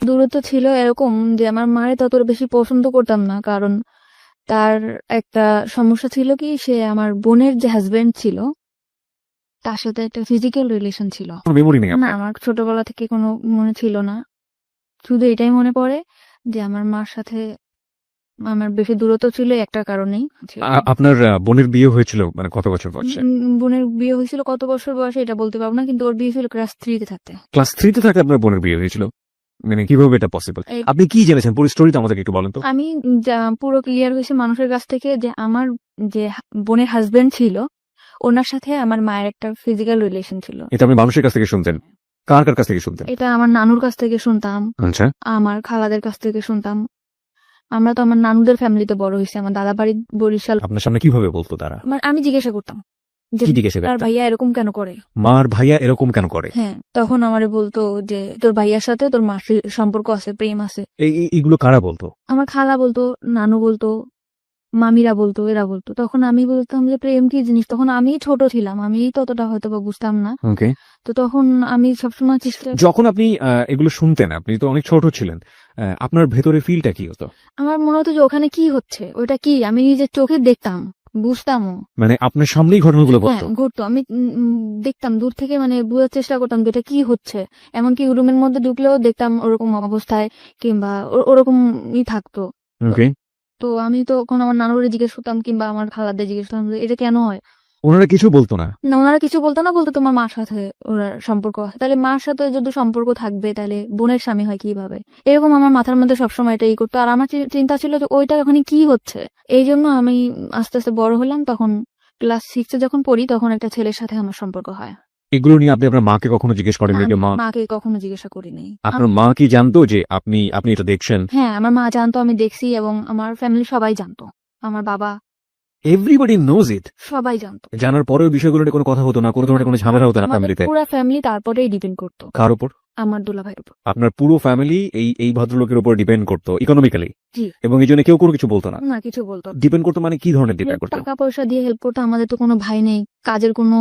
দূরত্ব ছিল এরকম যে আমার মায়ের ততটা বেশি পছন্দ করতাম না, কারণ তার একটা সমস্যা ছিল কি, সে আমার বোনের যে হাজবেন্ড ছিল তার সাথে একটা ফিজিক্যাল রিলেশন ছিল। মেমোরি নেই না, আপনার? আমার ছোটবেলা থেকে কোনো মনে ছিল না। শুধু এটাই মনে পড়ে যে আমার মার সাথে আমার বেশি দূরত্ব ছিল একটা কারণেই ছিল। আপনার বোনের বিয়ে হয়েছিল মানে কত বছর বয়সে? বোনের বিয়ে হয়েছিল কত বছর বয়সে এটা বলতে পারবো না, কিন্তু ওর বিয়ে ছিল ক্লাস 3-তে থাকতে। ক্লাস 3 তে থাকতে আপনার বোনের বিয়ে হয়েছিল? মানে কিভাবে এটা পসিবল? এই- আপনি কি জেনেছেন পুরো স্টোরিটা আমাদেরকে একটু বলেন তো। আমি পুরো ক্লিয়ার হয়েছে মানুষের কাছ থেকে যে আমার যে বোনের হাজবেন্ড ছিল ওনার সাথে আমার মায়ের একটা ফিজিক্যাল রিলেশন ছিল। এটা আপনি মানুষের কাছ থেকে শুনতেন? কার কার কাছ থেকে শুনতেন? এটা আমার নানুর কাছ থেকে শুনতাম, আচ্ছা। আমার খালাদের কাছ থেকে শুনতাম। আমরা তো আমার নানুদের ফ্যামিলিতে বড় হয়েছি, আমার দাদা বাড়ি বরিশাল। আপনার সামনে কিভাবে বলতো তারা? আমি জিজ্ঞাসা করতাম যে কি জিজ্ঞেস তার করতেন? ভাইয়া এরকম কেন করে। মার ভাইয়া এরকম কেন করে? হ্যাঁ, তখন আমারে বলতো যে তোর ভাইয়ার সাথে তোর মাসির সম্পর্ক আছে, প্রেম আছে। এইগুলো কারা বলতো? আমার খালা বলতো, নানু বলতো, মামিরা বলতো, এরা বলতো। তখন আমি বলতাম যে প্রেম কি জিনিস, তখন আমি ছোট ছিলাম, আমি ততটা হয়তো বা বুঝতাম না। ওকে। তো তখন আমি সবসময় চেষ্টা, যখন আপনি এগুলো শুনতেন, আপনি তো অনেক ছোট ছিলেন, আপনার ভেতরে ফিলটা কি হতো? আমার মনে হতো যে ওখানে কি হচ্ছে, ওটা কি, আমি নিজের চোখে দেখতাম, বুঝতামও। মানে আপনার সামনেই ঘটনাগুলো হ্যাঁ, ঘটতো? ঘটতো। আমি দেখতাম দূর থেকে, মানে বোঝার চেষ্টা করতাম যে এটা কি হচ্ছে। এমনকি রুমের মধ্যে ঢুকলেও দেখতাম ওরকম অবস্থায়, কিংবা ওরকমই থাকতো। তো ওকে। তো আমি তখন আমার নানুরে জিজ্ঞেস করতাম, কিংবা আমার খালাদের জিজ্ঞেস করতাম যে এটা কেন হয়। ওনারা কিছু বলতো না? না, ওনারা কিছু বলতো না, বলতো তোমার মার সাথে ওনার সম্পর্ক আছে। তাহলে মার সাথে যদি সম্পর্ক থাকবে তাহলে বোনের স্বামী হয় কিভাবে, এরকম আমার মাথার মধ্যে সবসময় এটাই করতো। আর আমার চিন্তা ছিল যে ওইটা ওখানে কি হচ্ছে। এই জন্য আমি আস্তে আস্তে বড় হলাম, তখন ক্লাস 6-এ যখন পড়ি তখন একটা ছেলের সাথে আমার সম্পর্ক হয়। এগুলো নিয়ে আপনি আপনার মাকে কখনো জিজ্ঞেস করেন না, যে আমি মা? মাকে কখনো জিজ্ঞাসা করিনি। আপনার মা কি জানতো যে আপনি আপনি এটা দেখছেন? হ্যাঁ, আমার মা জানতো আমি দেখছি, এবং আমার ফ্যামিলি সবাই জানতো, আমার বাবা এভরিবডি নোজ ইট? সবাই জানতো। জানার পরেও বিষয়গুলো নিয়ে কোনো কথা হতো না, কোনো ধরনের কোনো ঝামেলা হতো না আমাদের ফ্যামিলিতে? পুরো ফ্যামিলি তারপরেই ডিপেন্ড করতো কার উপর? আমার দুলাভাইয়ের উপর। আপনার পুরো ফ্যামিলি এই ভদ্রলোকের উপর ডিপেন্ড করতো ইকোনমিক্যালি? জি। এবং এই জন্য কেউ কোনো কিছু বলতো না? না, কিছু বলতো না। ডিপেন্ড করতো মানে কি ধরনের ডিপেন্ড করতো? টাকা পয়সা দিয়ে হেল্প করতো। আমাদের তো কোনো ভাই নেই, কাজের কোনো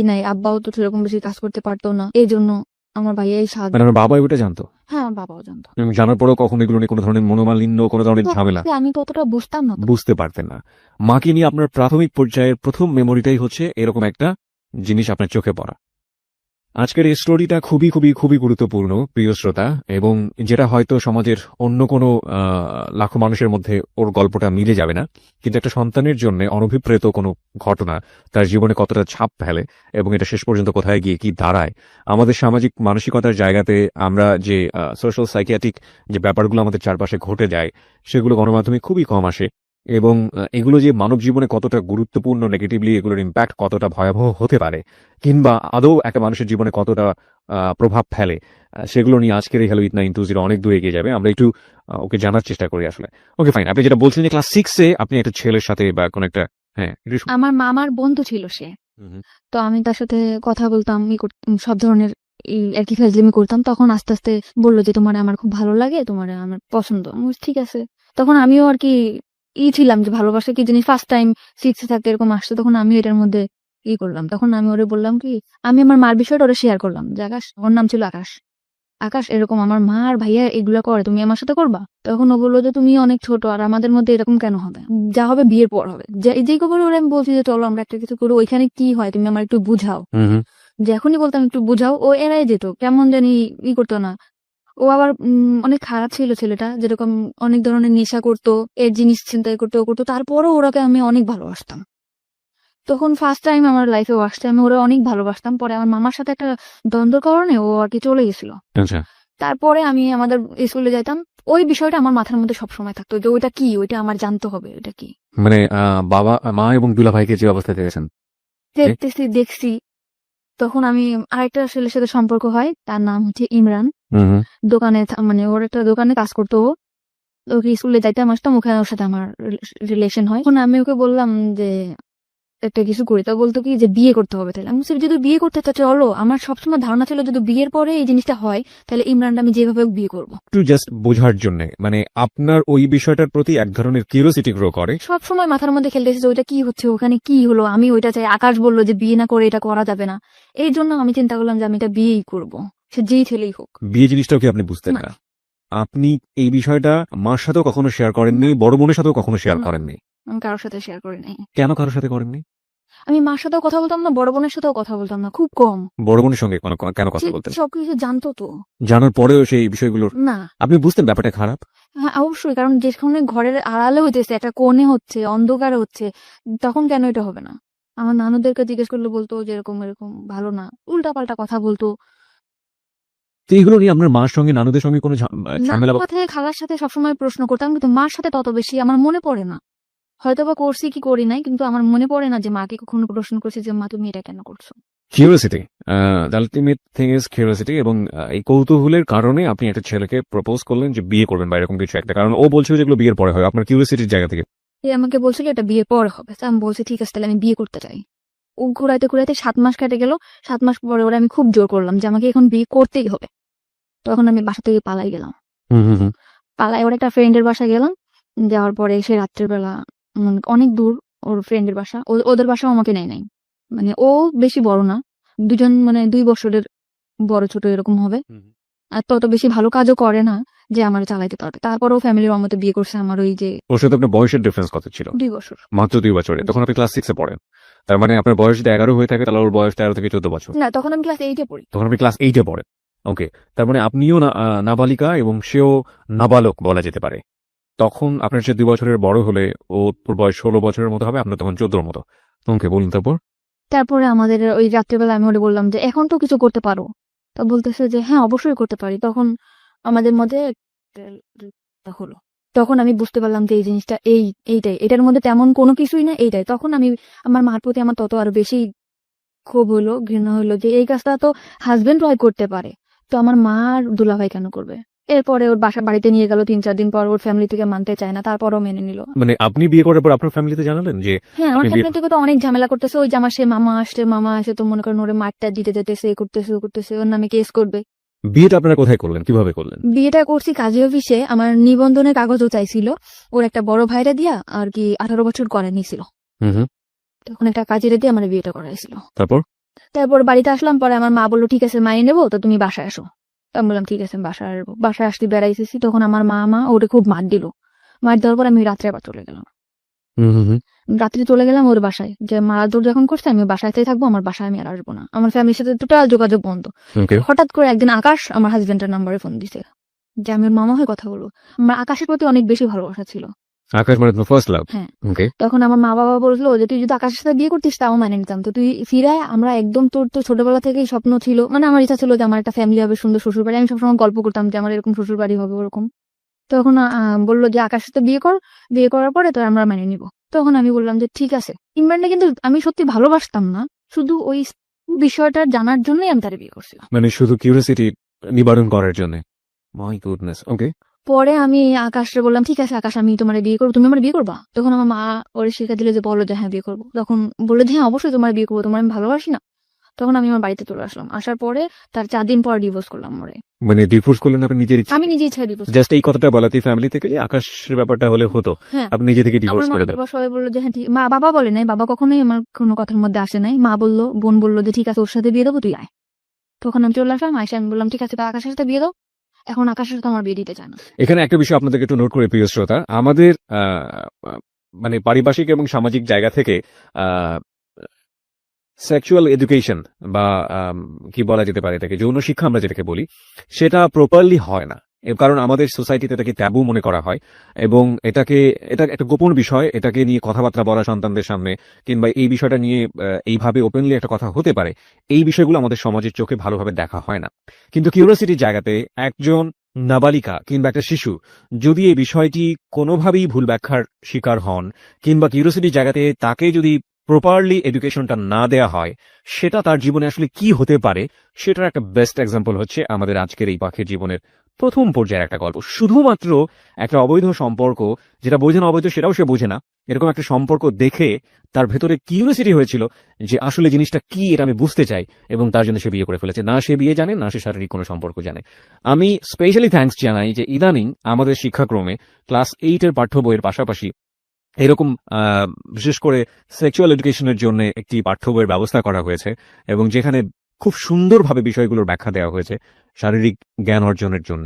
নাই, আব্বাও তো সেরকম বেশি কাজ করতে পারতো না, এই জন্য আমার ভাইয়াই সাহায্য। মানে আমার বাবা ওটা জানতো? হ্যাঁ, আমার বাবাও জানতো। এবং জানার পরেও কখনো এগুলো নিয়ে কোনো ধরনের মনোমালিন্য, কোনো ধরনের ঝামেলা? আমি ততটা বুঝতাম না তো। বুঝতে পারতেন না? মাকে নিয়ে আপনার প্রাথমিক পর্যায়ের প্রথম মেমোরিটাই হচ্ছে এরকম একটা জিনিস আপনার চোখে পড়া। আজকের এই স্টোরিটা খুবই খুবই খুবই গুরুত্বপূর্ণ প্রিয় শ্রোতা, এবং যেটা হয়তো সমাজের অন্য কোনো লাখো মানুষের মধ্যে ওর গল্পটা মিলে যাবে না, কিন্তু একটা সন্তানের জন্য অনভিপ্রেত কোনো ঘটনা তার জীবনে কতটা ছাপ ফেলে এবং এটা শেষ পর্যন্ত কোথায় গিয়ে কি দাঁড়ায়। আমাদের সামাজিক মানসিকতার জায়গাতে আমরা যে সোশ্যাল সাইকিয়াট্রিক যে ব্যাপারগুলো আমাদের চারপাশে ঘটে যায় সেগুলো গণমাধ্যমে খুবই কম আসে, এবং এগুলো যে মানব জীবনে কতটা গুরুত্বপূর্ণ, নেগেটিভলি এগুলোর ইম্প্যাক্ট কতটা ভয়াবহ হতে পারে, কিংবা আদৌ একটা মানুষের জীবনে কতটা প্রভাব ফেলে, সেগুলো নিয়ে আজকের এই হ্যালো ইট 920 অনেক দূর এগিয়ে যাবে। আমরা একটু ওকে জানার চেষ্টা করি আসলে। ওকে ফাইন, আপনি যেটা বলছেন যে ক্লাস 6-এ আপনি একটা ছেলের সাথে বা কোন একটা, হ্যাঁ আমার মামার বন্ধু ছিল সে। হুম। তো আমি তার সাথে কথা বলতাম, সব ধরনের আর কি ফাজলামি করতাম। তখন আস্তে আস্তে বললো যে তোমার আমার খুব ভালো লাগে, তোমার আমার পছন্দ। আমি বলছি, ঠিক আছে। তখন আমিও আর কি ছিলাম যে ভালোবাসা কি জিনিস, ফার্স্ট টাইম 6-এ থাকতে এরকম আসছে, তখন আমি এটার মধ্যে করলাম। তখন আমি ওরে বললাম কি, আমি আমার মার বিষয়টা ওরে শেয়ার করলাম যে আকাশ, ওর নাম ছিল আকাশ, আকাশ এরকম আমার মা আর ভাইয়া এগুলা করে, তুমি আমার সাথে করবা? তখন ও বললো যে তুমি অনেক ছোট, আর আমাদের মধ্যে এরকম কেন হবে, যা হবে বিয়ের পর হবে। যে খবর ওরে আমি বলছি যে চলো আমরা একটা কিছু করি, ওইখানে কি হয় তুমি আমার একটু বুঝাও। যখনই বলতাম একটু বুঝাও, ও এড়াই যেত, কেমন জানি করতো না। ও আবার অনেক খারাপ ছিল ছেলেটা, যেরকম অনেক ধরনের নেশা করতো, এর জিনিস ছিনতাই করতো, ও করতো। তারপরও ওরাকে আমি অনেক ভালোবাসতাম। তখন ফার্স্ট টাইম আমার লাইফে ও আসছে, আমি ওরা অনেক ভালোবাসতাম। পরে আমার মামার সাথে একটা দ্বন্দ্বের কারণে ও আর কি চলে গেছিল। আচ্ছা। তারপরে আমি আমাদের স্কুলে যাইতাম, ওই বিষয়টা আমার মাথার মধ্যে সবসময় থাকতো যে ওইটা কি, ওইটা আমার জানতে হবে, ওইটা কি। মানে বাবা মা এবং দুলা ভাইকে যে অবস্থায় দেখেছেন? দেখছি। তখন আমি আরেকটা ছেলের সাথে সম্পর্ক হয়, তার নাম হচ্ছে ইমরান। দোকানে মানে ওর একটা দোকানে কাজ করতো ও। ওকে স্কুলে যাইতাম আসতাম, ওখানে ওর সাথে আমার রিলেশন হয়। তখন আমি ওকে বললাম যে একটা কিছু করি, তা বলতো কি যে বিয়ে করতে হবে। তাহলে আমি বলছি, যদি বিয়ে করতে চাচ্ছ চলো। আমার সবসময় ধারণা ছিল যদি বিয়ের পরে এই জিনিসটা হয় তাহলে ইমরানটা আমি যেভাবে হোক বিয়ে করবো। একটু জাস্ট বোঝার জন্য, মানে আপনার ওই বিষয়টার প্রতি এক ধরনের কিউরিওসিটি গ্রো করে? সবসময় মাথার মধ্যে খেলতেছে যে ওইটা কি হচ্ছে, ওখানে কি হলো, আমি ওইটা চাই। আকাশ বললো যে বিয়ে না করে এটা করা যাবে না, এই জন্য আমি চিন্তা করলাম যে আমি এটা বিয়েই করবো, সে যেই ছেলেই হোক। বিয়ে জিনিসটাও কি আপনি বুঝতেন না। না? আপনি এই বিষয়টা মার সাথেও কখনো শেয়ার করেননি, বড় বোনের সাথেও কখনো শেয়ার না। করেননি। আমি কারোর সাথে শেয়ার করি নাই। কেন কারোর সাথে করেননি? আমি মার সাথেও কথা বলতাম না, বড় বোনের সাথেও কথা বলতাম না, খুব কম। বড় বোনের সঙ্গে কেন কথা সে বলতেন? সবকিছু জানতো তো। জানার পরেও সেই বিষয়গুলোর না। আপনি বুঝতেন ব্যাপারটা খারাপ? হ্যাঁ, অবশ্যই। কারণ যেখানে ঘরের আড়ালে হইতেছে, একটা কোণে হচ্ছে, অন্ধকারে হচ্ছে, তখন কেন এটা হবে না? আমার নানুদেরকে জিজ্ঞেস করলে বলতো যে এরকম, এরকম ভালো না। উল্টাপাল্টা কথা বলতো। তো এগুলো নিয়ে আপনার মার সঙ্গে নানুদের সঙ্গে কোনো ঝামেলা নানুর সাথে, খালার সাথে সবসময় প্রশ্ন করতাম, কিন্তু মার সাথে তত বেশি আমার মনে পড়ে না। হয়তোবা করছি কি করি নাই, কিন্তু আমার মনে পড়ে না যে মাকে কখনো প্রশ্ন করছি যে, "মা তুমি এটা কেন করছো?" Curiosity, ultimate thing is curiosity, এবং এই কৌতূহলের কারণে আপনি একটা ছেলেকে প্রপোজ করলেন যে বিয়ে করবেন বা এরকম কিছু একটা, কারণ ও বলছিল যেগুলো বিয়ের পরে হয়, আপনার কিউরিওসিটির জায়গা থেকে। সে আমাকে বলছিল এটা বিয়ের পরে হবে। তো আমি বলছি ঠিক আছে, তাহলে আমি বিয়ে করতে চাই। ও ঘুরাইতে, ঘুরাইতে ৭ মাস কেটে গেল। ৭ মাস পরে ওরে আমি খুব জোর করলাম যে আমাকে এখন বিয়ে করতেই হবে। তখন আমি বাসা থেকে পালাই গেলাম। পালায় ওর একটা ফ্রেন্ডের বাসায় গেলাম। যাওয়ার পরে সে রাত্রের বেলা অনেক দূর ওর ফ্রেন্ডের বাসা। ওদের বাসাও আমাকে নেয় নাই। মানে ও বেশি বড় না। দুজন মানে ২ বছরের বড় ছোট এরকম হবে। আর তত বেশি ভালো কাজও করে না যে আমার চালাইতে পারবে। তারপরেও ফ্যামিলির অমতে বিয়ে করছে আমার ওই যে ওর সাথে আপনার বয়সের ডিফারেন্স কত ছিল? ২ বছর। মাত্র 2 বছরে। তখন আপনি ক্লাস 6 এ পড়েন। তার মানে আপনার বয়স যদি 11 হয়ে থাকে তাহলে ওর বয়স 13 থেকে 14 বছর। না, তখন আমি ক্লাস 8 এ পড়ি। তখন আপনি ক্লাস 8 এ পড়েন। ওকে। তার মানে আপনিও নাবালিকা এবং সেও নাবালক বলা যেতে পারে। তখন আপনার চেয়ে 2 বছরের বড় হলে ওর বয়স 16 বছরের মতো হবে, আপনার তখন 14 র মতো। ওকে, বলুন তারপর? তারপরে আমাদের ওই রাত্রেবেলা আমি ওরে বললাম যে, "এখন তো কিছু করতে পারো?" তো বলতেছে যে, "হ্যাঁ, অবশ্যই করতে পারি।" তখন আমাদের মধ্যে একটা হলো। তখন আমি বুঝতে পারলাম যে এই জিনিসটা এইটাই। এটার মধ্যে তেমন কোনো কিছুই না, এইটাই। তখন আমি আমার মার প্রতি আমার তত আরো বেশি ক্ষোভ হইলো, ঘৃণা হইলো যে এই কাজটা তো হাসব্যান্ড ওয়াইফ করতে পারে। তো আমার মা আর দুলাভাই কেন করবে? এরপরে ওর বাড়িতে নিয়ে গেল ৩-৪ দিন পর। ওর ফ্যামিলি থেকে মানতে চায় না। তারপরও মেনে নিল। মানে আপনি বিয়ে করার পর আপনার ফ্যামিলিতে জানালেন যে হ্যাঁ, আমার আপনি বিয়ে ফ্যামিলি থেকে তো অনেক ঝামেলা করতেছে। ওই যে আমার সে মামা আসে তো মনে করেন ওরে মার-টার দিতে যেতেছে, এ করতেছে, ও করতেছে, ওর নামে কেস করবে। বিয়েটা আপনারা কোথায় করলেন? কিভাবে করলেন? বিয়েটা করছি কাজী অফিসে। আমার নিবন্ধনের কাগজও চাইছিল। ওর একটা বড় ভাইরে দিয়া আর কি 18 বছর করে নিছিল। হুম। তখন একটা কাজীরে দিয়ে আমার বিয়েটা করাইছিল। তারপর? তারপর বাড়িতে আসলাম, পরে আমার মা বলল, "ঠিক আছে মানিয়ে নেবো, তো তুমি বাসায় আসো।" তো আমি বললাম, "ঠিক আছে আমি বাসায় আসবো।" বাসায় আসতে বেড়াইতেছি, তখন আমার মা ওরে খুব মার দিল। মার দেওয়ার পর আমি রাত্রে আবার চলে গেলাম। হুম। রাত্রে চলে গেলাম ওর বাসায়, যে মারাদুর যখন করছে আমি বাসাতেই থাকবো, আমার বাসায় আমি আর আসবো না। আমার ফ্যামিলির সাথে টোটাল যোগাযোগ বন্ধ। ওকে। হঠাৎ করে একদিন আকাশ আমার হাজবেন্ডের নাম্বারে ফোন দিছে যে আমি ওর মামা হয়ে কথা বলবো। আমার আকাশের প্রতি অনেক বেশি ভালোবাসা ছিল। আকাশ মানে তোমার ফার্স্ট লাভ? হ্যাঁ। ওকে। তখন আমার মা বাবা বললো যে তুই যদি আকাশের সাথে বিয়ে করতিস তাও মানে নিতাম, তো তুই ফিরায় আমরা একদম, তোর তো ছোটবেলা থেকেই স্বপ্ন ছিল, মানে আমার ইচ্ছা ছিল যে আমার একটা ফ্যামিলি হবে, সুন্দর শ্বশুর বাড়ি। আমি সবসময় গল্প করতাম যে আমার এরকম শ্বশুর বাড়ি হবে ওরকম। তখন বললো যে আকাশের সাথে বিয়ে কর, বিয়ে করার পরে তোর আমরা মেনে নিব। তখন আমি বললাম যে ঠিক আছে। ইমরানটা কিন্তু আমি সত্যি ভালোবাসতাম না, শুধু ওই বিষয়টা জানার জন্যই আমি তারে বিয়ে করছিলাম। মানে শুধু কিউরিওসিটি নিবারণ করার জন্য। My goodness. ওকে। পরে আমি আকাশকে বললাম, ঠিক আছে আকাশ, আমি তোমার বিয়ে করবো, তুমি আমার বিয়ে করবা? তখন আমার মা ওরে শিখা দিলে যে বলো যে হ্যাঁ বিয়ে করবো। তখন বললো যে হ্যাঁ অবশ্যই তোমার বিয়ে করবো, তোমার আমি ভালোবাসি না। তখন আমি আমার বাড়িতে চলে আসলাম। আসার পরে তার 4 দিন পর ডিভোর্স করলাম ওরে। মানে ডিভোর্স করলেন আপনি নিজের ইচ্ছে? আমি নিজে ইচ্ছায় ডিভোর্স। জাস্ট এই কথাটা বলাতেই ফ্যামিলি থেকে যে আকাশের ব্যাপারটা হলে হতো, হ্যাঁ, আপনি নিজে থেকে আমার ডিভোর্স মা করে দেন? বাবা সবাই বললো যে হ্যাঁ ঠিক। মা বাবা বলে নাই, বাবা কখনোই আমার কোনো কথার মধ্যে আসে নাই। মা বললো, বোন বললো যে ঠিক আছে ওর সাথে বিয়ে দেবো, তুই আয়। তখন আমি চলে আসলাম। আয়সা আমি বললাম ঠিক আছে, তা আকাশের সাথে বিয়ে দাও। এখন আকাশের সাথে আমার বিয়ে দিতে চায় না। এখানে একটা বিষয় আপনাদেরকে একটু নোট করে প্রিয় শ্রোতা, আমাদের মানে পারিপার্শ্বিক এবং সামাজিক জায়গা থেকে সেক্সুয়াল এডুকেশন বা কি বলা যেতে পারে এটাকে, যৌন শিক্ষা আমরা যেটাকে বলি, সেটা প্রপারলি হয় না। এর কারণ আমাদের সোসাইটিতে এটাকে ট্যাবু মনে করা হয় এবং এটা একটা গোপন বিষয়। এটাকে নিয়ে কথাবার্তা বলা সন্তানদের সামনে কিংবা এই বিষয়টা নিয়ে এইভাবে ওপেনলি একটা কথা হতে পারে, এই বিষয়গুলো আমাদের সমাজের চোখে ভালোভাবে দেখা হয় না। কিন্তু কিউরিওসিটির জায়গাতে একজন নাবালিকা কিংবা একটা শিশু যদি এই বিষয়টি কোনোভাবেই ভুল ব্যাখ্যার শিকার হন কিংবা কিউরিওসিটির জায়গাতে তাকে যদি প্রপারলি এডুকেশনটা না দেয়া হয়, সেটা তার জীবনে আসলে কি হতে পারে সেটার একটা বেস্ট এক্সাম্পল হচ্ছে আমাদের আজকের এই পাখির জীবনের প্রথম পর্যায়ের একটা গল্প। শুধুমাত্র একটা অবৈধ সম্পর্ক, যেটা বোঝে না অবৈধ সেটাও সে বোঝে না, এরকম একটা সম্পর্ক দেখে তার ভেতরে কিউরিওসিটি হয়েছিল যে আসলে জিনিসটা কি, এটা আমি বুঝতে চাই, এবং তার জন্য সে বিয়ে করে ফেলেছে। না সে বিয়ে জানে, না সে শারীরিক কোনো সম্পর্ক জানে। আমি স্পেশালি থ্যাঙ্কস জানাই যে ইদানিং আমাদের শিক্ষাক্রমে ক্লাস 8 এর পাঠ্য বইয়ের পাশাপাশি এরকম বিশেষ করে সেক্সুয়াল এডুকেশনের জন্য একটি পাঠ্য বইয়ের ব্যবস্থা করা হয়েছে এবং যেখানে খুব সুন্দরভাবে বিষয়গুলোর ব্যাখ্যা দেওয়া হয়েছে শারীরিক জ্ঞান অর্জনের জন্য।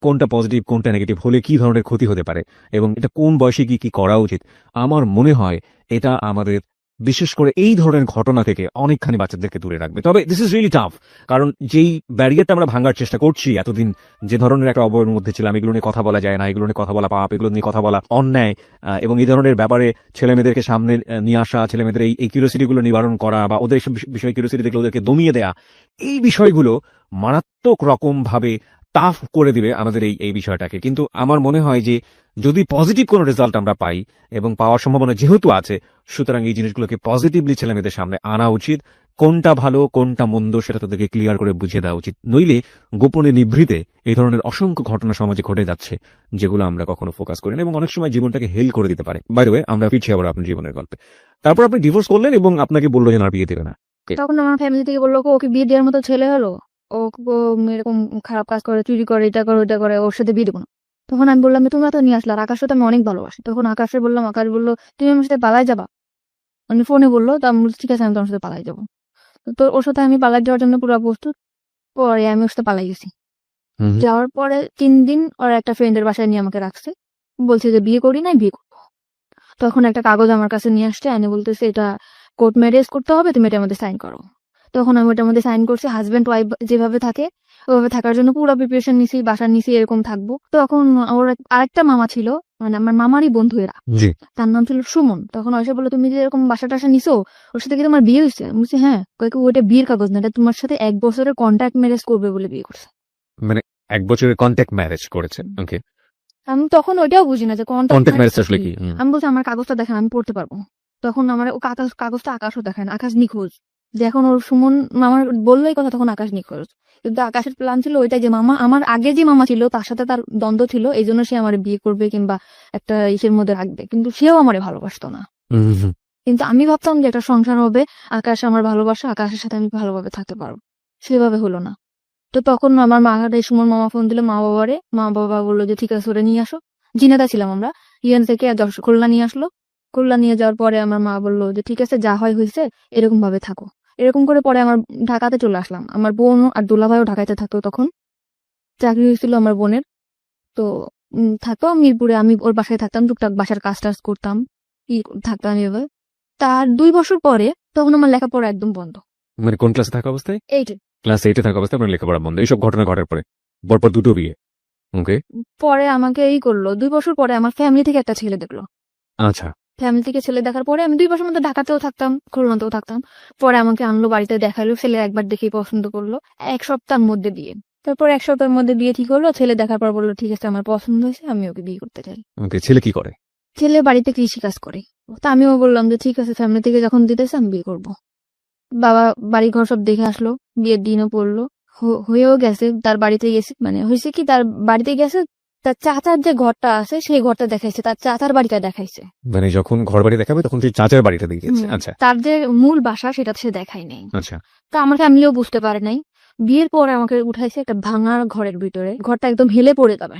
কোনটা পজিটিভ কোনটা নেগেটিভ হলে কি ধরনের ক্ষতি হতে পারে এবং এটা কোন বয়সে কি কি করা উচিত। আমার মনে হয় এটা আমাদের বিশেষ করে এই ধরনের ঘটনা থেকে অনেকখানি বাচ্চাদেরকে দূরে রাখবে। তবে দিস ইজ রিয়েলি টাফ, কারণ যেই ব্যারিয়ারটা আমরা ভাঙার চেষ্টা করছি এতদিন, যে ধরনের একটা অবয়ের মধ্যে ছিলাম, এগুলো নিয়ে কথা বলা যায় না, এগুলো নিয়ে কথা বলা পাপ, এগুলো নিয়ে কথা বলা অন্যায়, এবং এই ধরনের ব্যাপারে ছেলে মেয়েদেরকে সামনে নিয়ে আসা, ছেলে মেয়েদের এই কিউরিওসিটি গুলো নিবারণ করা বা ওদের সব বিষয়ে কিউরিওসিটি দেখলে ওদেরকে দমিয়ে দেয়া, এই বিষয়গুলো মারাত্মক রকম ভাবে টাফ করে দিবে আমাদের এই বিষয়টাকে। কিন্তু আমার মনে হয় যে যদি পজিটিভ কোনো রেজাল্ট আমরা পাই এবং পাওয়ার সম্ভাবনা যেহেতু আছে, সুতরাং এই জিনিসগুলোকে পজিটিভলি ছেলে মেয়েদের সামনে আনা উচিত। কোনটা ভালো কোনটা মন্দ সেটা তাদেরকে ক্লিয়ার করে বুঝিয়ে দেওয়া উচিত। নইলে গোপনে নিভৃতে এই ধরনের অসংখ্য ঘটনা সমাজে ঘটে যাচ্ছে যেগুলো আমরা কখনো ফোকাস করি না এবং অনেক সময় জীবনটাকে হেল করে দিতে পারে। বাই দ্য ওয়ে, আমরা ফিরছি আবার আপনার জীবনের গল্পে। তারপর আপনি ডিভোর্স করলেন এবং আপনাকে বললো যে না, বিয়ে দেবে না। তখন আমার ফ্যামিলি থেকে বললো, ওকে বিয়ে দেওয়ার মতো ছেলে হলো, ও ও এরকম খারাপ কাজ করে, চুরি করে, এটা করে ওটা করে, ওর সাথে বিয়ে দেবো না। তখন আমি বললাম, তোমরা তো নিয়ে আসলে, আর আকাশকে তো আমি অনেক ভালোবাসি। তখন আকাশে বললাম, আকাশ বললো, তুমি আমার সাথে পালাই যাবা? আমি ফোনে বললো, তো আমি বলছি, ঠিক আছে, আমি তোমার সাথে পালাই যাবো। তো ওর সাথে আমি পালাই যাওয়ার জন্য পুরো প্রস্তুত। পরে আমি ওর সাথে পালাই গেছি। যাওয়ার পরে 3 দিন ওর একটা ফ্রেন্ডের বাসায় নিয়ে আমাকে রাখছে, বলছে যে বিয়ে করি নাই, বিয়ে করবো। তখন একটা কাগজ আমার কাছে নিয়ে আসছে, এনে বলতেছে এটা কোর্ট ম্যারেজ করতে হবে, তুমি এটার মধ্যে সাইন করো। তখন আমি ওটার মধ্যে সাইন করছি। হাজবেন্ড ওয়াইফ যেভাবে থাকে ওভাবে থাকার জন্য পুরো প্রিপারেশন নিছি, বাসা নিছি, এরকম থাকবো। তখন ওর আরেকটা মামা ছিল, মানে আমার মামারই বন্ধু এরা, জি। তার নাম ছিল সুমন। তখন এসে বললো, তুমি যে এরকম বাসা টাসা নিছো, ওর সাথে কি তোমার বিয়ে হয়েছে? আমি বলছি হ্যাঁ। কয়েক ওইটা বিয়ের কাগজ না, এটা তোমার সাথে 1 বছরের কন্ট্যাক্ট ম্যারেজ করবে বলে বিয়ে করছে। মানে 1 বছরের কন্ট্যাক্ট ম্যারেজ করেছেন? ওকে। আমি তখন ওইটাও বুঝি না যে কন্ট্যাক্ট ম্যারেজ আসলে কি? আমি বলছি আমার কাগজটা দেখেন, আমি পড়তে পারবো। তখন আমার ও কাগজটা আকাশও দেখেন, আকাশ নিখোঁজ। যে এখন ওর সুমন মামার বললো এই কথা, তখন আকাশ নিখোঁজ। কিন্তু আকাশের প্ল্যান ছিল ওইটাই, যে মামা আমার আগে যে মামা ছিল তার সাথে তার দ্বন্দ্ব ছিল, এই জন্য সে আমার বিয়ে করবে কিংবা একটা ইসের মধ্যে রাখবে, কিন্তু সেও আমারে ভালোবাসতো না। কিন্তু আমি ভাবতাম যে একটা সংসার হবে, আকাশ আমার ভালোবাসা, আকাশের সাথে আমি ভালোভাবে থাকতে পারবো। সেভাবে হলো না। তো তখন আমার সুমন মামা ফোন দিল মা বাবারে, মা বাবা বললো যে ঠিক আছে ওরে নিয়ে আসো। জিনেদা ছিলাম আমরা, ইয়ান থেকে খুলনা নিয়ে আসলো। খুলনা নিয়ে যাওয়ার পরে আমার মা বললো যে ঠিক আছে, যা হয় হয়েছে, এরকম ভাবে থাকো। এরকম করে পরে আমার ঢাকাতে চলে আসলাম। আমার বোন আর দুলাভাইও ঢাকাতে থাকতো, তখন চাকরি হয়েছিল আমার বোনের। তো থাকতো মিরপুরে, আমি ওর বাসায় থাকতাম, টুকটাক বাসার কাজ টাজ করতাম, থাকতাম এবার। তার 2 বছর পরে তখন আমার লেখাপড়া একদম বন্ধ। মানে কোন ক্লাসে থাকা অবস্থায়? 8 ক্লাস 8 থাকা অবস্থায় আপনার লেখাপড়া বন্ধ। এইসব ঘটনা ঘটার পরে পরপর 2টো বিয়ে। ওকে। পরে আমাকে করলো 2 বছর পরে আমার ফ্যামিলি থেকে একটা ছেলে দেখলো। আচ্ছা। ফ্যামিলি থেকে ছেলে দেখার পরে আমি 2 বছর মধ্যে ঢাকাতেও থাকতাম, খুলনাতেও থাকতাম। পরে আমাকে আনলো, বাড়িতে দেখালো, ছেলে একবার দেখেই পছন্দ করলো। 1 সপ্তাহের মধ্যে বিয়ে। তারপর 1 সপ্তাহের মধ্যে বিয়ে ঠিক হলো। ছেলে দেখার পর বললো ঠিক আছে, আমার পছন্দ হয়েছে, আমি ওকে বিয়ে করতে চাই। ওকে। ছেলে কি করে? ছেলে বাড়িতে কৃষি কাজ করে। তা আমিও বললাম যে ঠিক আছে, ফ্যামিলি থেকে যখন দিতেছে আমি বিয়ে করবো। বাবা বাড়ি ঘর সব দেখে আসলো, বিয়ের দিনও পড়লো, হয়েও গেছে। তার বাড়িতে গেছে, মানে হয়েছে কি, তার বাড়িতে গেছে, তার চাচার যে ঘরটা আছে সেই ঘরটা দেখাইছে, তার চাচার বাড়িটা দেখাইছে। মানে যখন ঘর বাড়ি দেখাবে তখন সেই চাচার বাড়িটা দেখিয়েছে? আচ্ছা তার যে মূল বাসা সেটা সে দেখাই নাই। আচ্ছা। তা আমার ফ্যামিলিও বুঝতে পারে নাই। বিয়ের পরে আমাকে উঠাইছে একটা ভাঙার ঘরের ভিতরে, ঘরটা একদম হেলে পড়ে যাবে,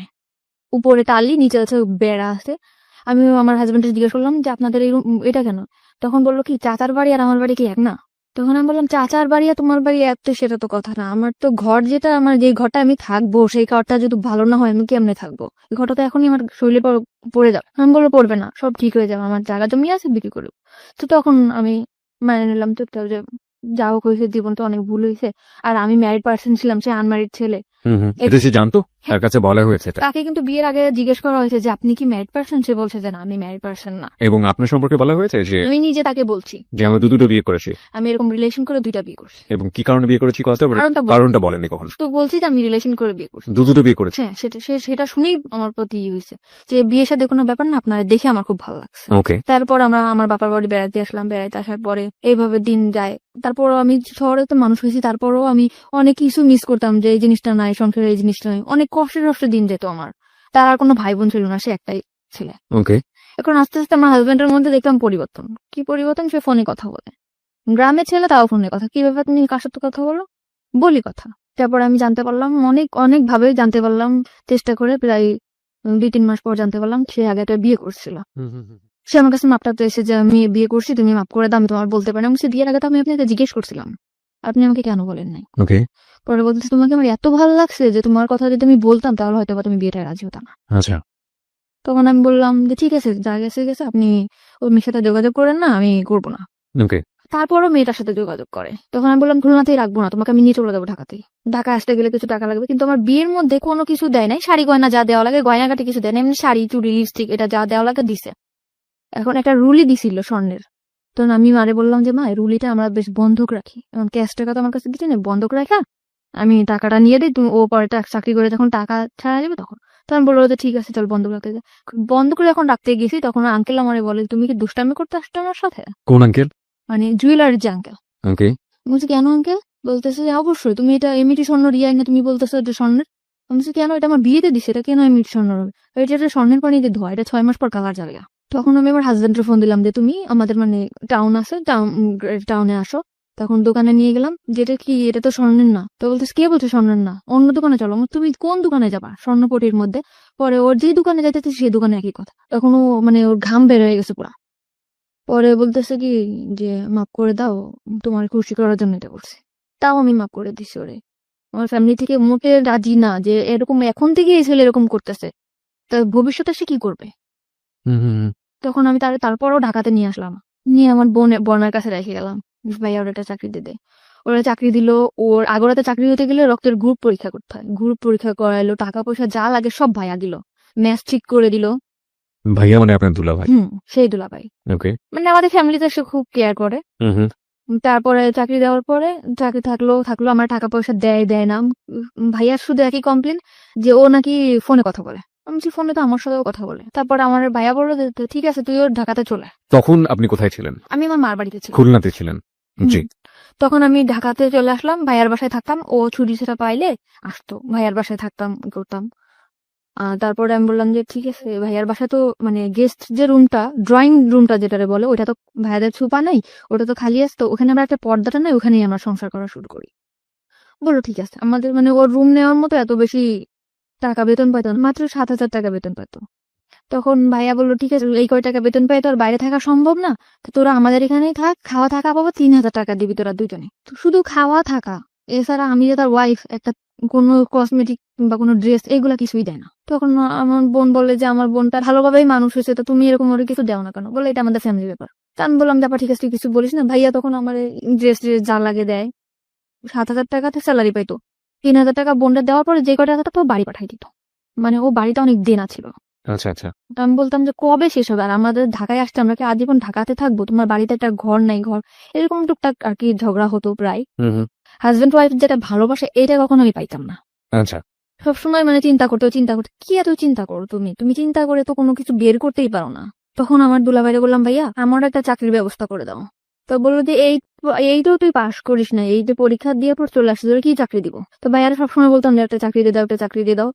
উপরে টালি, নিচে আছে বেড়া আছে। আমি আমার হাজবেন্ডকে জিজ্ঞেস করলাম যে আপনাদের এই এটা কেন? তখন বললো কি, চাচার বাড়ি আর আমার বাড়ি কি এক না? তখন আমি বললাম, চাচার বাড়ি আর তোমার বাড়ি এক তো, সেটা তো কথা না। আমার তো ঘর, যেটা আমার যে ঘরটা আমি থাকবো, সেই ঘরটা যদি ভালো না হয় আমি কেমনে থাকবো? এই ঘরটা তো এখনই আমার শরীরে পড়ে যাবে। আমি বললো পড়বে না, সব ঠিক হয়ে যাবে, আমার জায়গা জমি আছে, বিক্রি করবো। তো তখন আমি মেনে নিলাম চুপচাপ যে যা হোক হয়েছে, জীবন তো অনেক ভুল হয়েছে। আর আমি ম্যারিড পার্সন ছিলাম, সে আনম্যারিড ছেলে। এটা সে জানতো? তার কাছে বলা হয়েছে এটা? তাকে কিন্তু বিয়ের আগে জিজ্ঞেস করা হয়েছে যে আপনি কি ম্যারিড পার্সন? সে বলছে যে না, আমি ম্যারিড পার্সন না। এবং আপনার সম্পর্কে বলা হয়েছে যে আমি নিজে তাকে বলছি আমরা দুটো বিয়ে করেছি আমি এরকম রিলেশন করে 2টা বিয়ে করছি। এবং কি কারণে বিয়ে করেছি কথা কারণটা বলেননি কখন? তো বলছি যে আমি রিলেশন করে বিয়ে করছি। দুটো বিয়ে করেছি? হ্যাঁ, সেটা শুনেই আমার প্রতি হয়েছে যে বিয়ের সাথে কোনো ব্যাপার না, আপনারা দেখে আমার খুব ভালো লাগছে। ওকে। তারপর আমরা আমার বাবার বাড়ি বেড়াতে আসলাম, বেড়াতে আসার পরে এইভাবে দিন যায়। তারপরও আমি শহরে তো মানুষ হয়েছি, তারপরও আমি অনেক কিছু মিস করতাম, যে এই জিনিসটা নাই, সংসারে এই জিনিসটা নাই। অনেক কষ্টে দিন যেত আমার। তার আর কোনো ভাই বোন ছিল না, সে একটাই ছেলে। ওকে। এখন আস্তে আস্তে আমার হাজবেন্ডের মধ্যে দেখলাম পরিবর্তন। কি পরিবর্তন? সে ফোনে কথা বলে, গ্রামের ছেলে তাও ফোনে কথা। কি ব্যাপার, তুমি কার সাথে কথা বলো? বলি কথা। তারপর আমি জানতে পারলাম, অনেক ভাবে জানতে পারলাম, চেষ্টা করে প্রায় 2-3 মাস পর জানতে পারলাম সে আগে একটা বিয়ে করছিল। সে আমার কাছে মাপটা তো এসে যে আমি বিয়ে করছি, তুমি মাপ করে দাও, আমি তোমার বলতে পারি না। আমি বিয়ের আগে তো আমি আপনাকে জিজ্ঞেস করছিলাম, আপনি আমাকে কেন বলেন নাই? ওকে। পরে বলতেছে তোমাকে আমার এত ভালো লাগছে যে তোমার কথা যদি আমি বলতাম তাহলে হয়তো বা তুমি বিয়েটা রাজি হতাম না। আচ্ছা। তখন আমি বললাম যে ঠিক আছে, যা গেছে গেছে, আপনি ওর মেয়ের সাথে যোগাযোগ করেন না, আমি করবো না। ওকে। তারপরও মেয়েটার সাথে যোগাযোগ করে। তখন আমি বললাম খুলনাতেই রাখবো না, তোমাকে আমি নিয়ে চলে যাবো ঢাকাতেই। ঢাকা আসতে গেলে কিছু টাকা লাগবে, কিন্তু আমার বিয়ের মধ্যে কোনো কিছু দেয় নাই, শাড়ি গয়না যা দেওয়া লাগে, গয়নাঘাটি কিছু দেয় না, এমনি শাড়ি চুড়ি লিপস্টিক এটা যা দেওয়া লাগে দিছে। এখন একটা রুলি দিছিল স্বর্ণের। তখন আমি মারে বললাম যে মা, এই রুলিটা আমরা বেশ বন্ধক রাখি, এখন ক্যাশ টাকা তো আমার কাছে দিতে নেই, বন্ধক রাখা আমি টাকাটা নিয়ে দিই, তুমি ও পরে চাকরি করে যখন টাকা ছাড়া যাবে তখন। তখন বললো যে ঠিক আছে চল বন্ধক রাখতে যাই। বন্ধক যখন রাখতে গেছি তখন আঙ্কেল আমারে বলে তুমি কি দুষ্টামি করতে আসছো আমার সাথে? কোন আঙ্কেল? মানে জুয়েলারি যে আঙ্কেল। ওকে। বলছি কেন আঙ্কেল? বলতেছে যে অবশ্যই তুমি এটা এমনিটি স্বর্ণ রিয়াই না, তুমি বলতেছো এটা স্বর্ণের। আমি বলছি কেন, এটা আমার বিয়েতে দিছে, এটা কেন এমনিটি স্বর্ণ হবে? এটা স্বর্ণের পানিতে ধোয়া, এটা 6 মাস পর কালার যাবে। তখন আমি আমার হাজবেন্ডের ফোন দিলাম যে তুমি আমাদের মানে টাউন আছে, টাউনে আসো। তখন দোকানে নিয়ে গেলাম, যেটা কি এটা তো স্বর্ণের না। তো বলতেছে কে বলছে স্বর্ণের না, অন্য দোকানে চলো। তুমি কোন দোকানে যাবা স্বর্ণপটির মধ্যে? পরে ওর যে দোকানে যাইতেছে সেই দোকানে একই কথা। তখন ও মানে ওর ঘাম বের হয়ে গেছে পুরা। পরে বলতেছে কি যে মাফ করে দাও, তোমার খুশি করার জন্য এটা করছি। তাও আমি মাফ করে দিছি ওরে। আমার ফ্যামিলি থেকে মোটে রাজি না যে এরকম এখন থেকে এই ছেলে এরকম করতেছে, তা ভবিষ্যতে সে কি করবে। হুম হুম হুম। তখন আমি তারপরও ঢাকাতে নিয়ে আসলাম, নিয়ে আমার বোনের কাছে রেখে গেলাম। ভাইয়া ওর একটা চাকরি দিয়ে দেয়। ওরা চাকরি দিল। ওর আগরাতে চাকরি হতে গেলে রক্তের গ্রুপ পরীক্ষা করতে হয়, গ্রুপ পরীক্ষা করাইলো, টাকা পয়সা যা লাগে সব ভাইয়া দিল, ম্যাচ ঠিক করে দিল। ভাইয়া মানে আপনার দুলা ভাই? সেই দুলাভাই। ওকে। মানে আমাদের ফ্যামিলিতে সে খুব কেয়ার করে। হুম হুম। তারপরে চাকরি দেওয়ার পরে চাকরি থাকলো আমার টাকা পয়সা দেয় না। ভাইয়ার শুধু একই কমপ্লেন যে ও নাকি ফোনে কথা বলে। আমি বলছি ফোনে তো আমার সাথেও কথা বলে। তারপরে আমার ভাইয়া বললো যে ঠিক আছে তুই ওর ঢাকাতে চলে আয়। তখন আপনি কোথায় ছিলেন? আমি আমার মার বাড়িতে ছিলাম। খুলনাতে ছিলেন? জি। তখন আমি ঢাকাতে চলে আসলাম, ভাইয়ার বাসায় থাকতাম। ও ছুটি ছাটা পাইলে আসতো, ভাইয়ার বাসায় থাকতাম, করতাম। তারপরে আমি বললাম যে ঠিক আছে, ভাইয়ার বাসায় তো মানে গেস্ট যে রুমটা, ড্রয়িং রুমটা যেটারে বলে, ওটা তো ভাইয়াদের ছুপা নাই, ওটা তো খালি আসতো, ওখানে আমরা একটা পর্দাটা নাই, ওখানেই আমরা সংসার করা শুরু করি। বললো ঠিক আছে। আমাদের মানে ওর রুম নেওয়ার মতো এত বেশি টাকা বেতন পাইতো না, মাত্র 7,000 টাকা বেতন পাইতো। তখন ভাইয়া বললো ঠিক আছে, এই কয় টাকা বেতন পাই তো আর বাইরে থাকা সম্ভব না, তো তোরা আমাদের এখানেই থাক, খাওয়া থাকা পাবো 3,000 টাকা দিবি তোরা দুজনে। তো শুধু খাওয়া থাকা, এছাড়া আমি যে তার ওয়াইফ, একটা কোনো কসমেটিক বা কোনো ড্রেস এগুলা কিছুই দেয় না। তখন আমার বোন বলে যে আমার বোনটা ভালোভাবেই মানুষ হয়েছে, তো তুমি এরকম ওর কিছু দেও না কেন? বলে এটা আমাদের ফ্যামিলি ব্যাপার। তা আমি বললাম ব্যাপার ঠিক আছে, তুই কিছু বলিস না। ভাইয়া তখন আমার ড্রেস যা লাগে দেয়। 7,000 টাকাতে স্যালারি পাইতো, 3,000 টাকা বোনটা দেওয়ার পরে যে কয় টাকা তো বাড়ি পাঠাই দিত। মানে ও বাড়িতে অনেক দেনা ছিল। আচ্ছা আচ্ছা। তো আমি বলতাম যে কবে শেষ হবে, আর আমাদের ঢাকায় আসতে আমরা কি আজীবন ঢাকাতে থাকবো? তোমার বাড়িতে একটা ঘর নাই, ঘর এরকম টুকটাক আর কি ঝগড়া হতো প্রায়। হুম হুম। হাজবেন্ড ওয়াইফ যেটা ভালোবাসে এটা কখনো আমি পাইতাম না। আচ্ছা। সবসময় মানে চিন্তা করতে কি এত চিন্তা করো তুমি চিন্তা করে তো কোনো কিছু বের করতেই পারো না। তখন আমার দুলাভাইরে বললাম ভাইয়া আমার একটা চাকরির ব্যবস্থা করে দাও। তো বললো যে এই তো তুই পাশ করিস না, এই যে পরীক্ষা দিয়ে পর চলে আসছে, তোর কি চাকরি দিব? তো ভাইয়ারা সবসময় বলতাম যে একটা চাকরি দিয়ে দাও, একটা চাকরি দিয়ে দাও।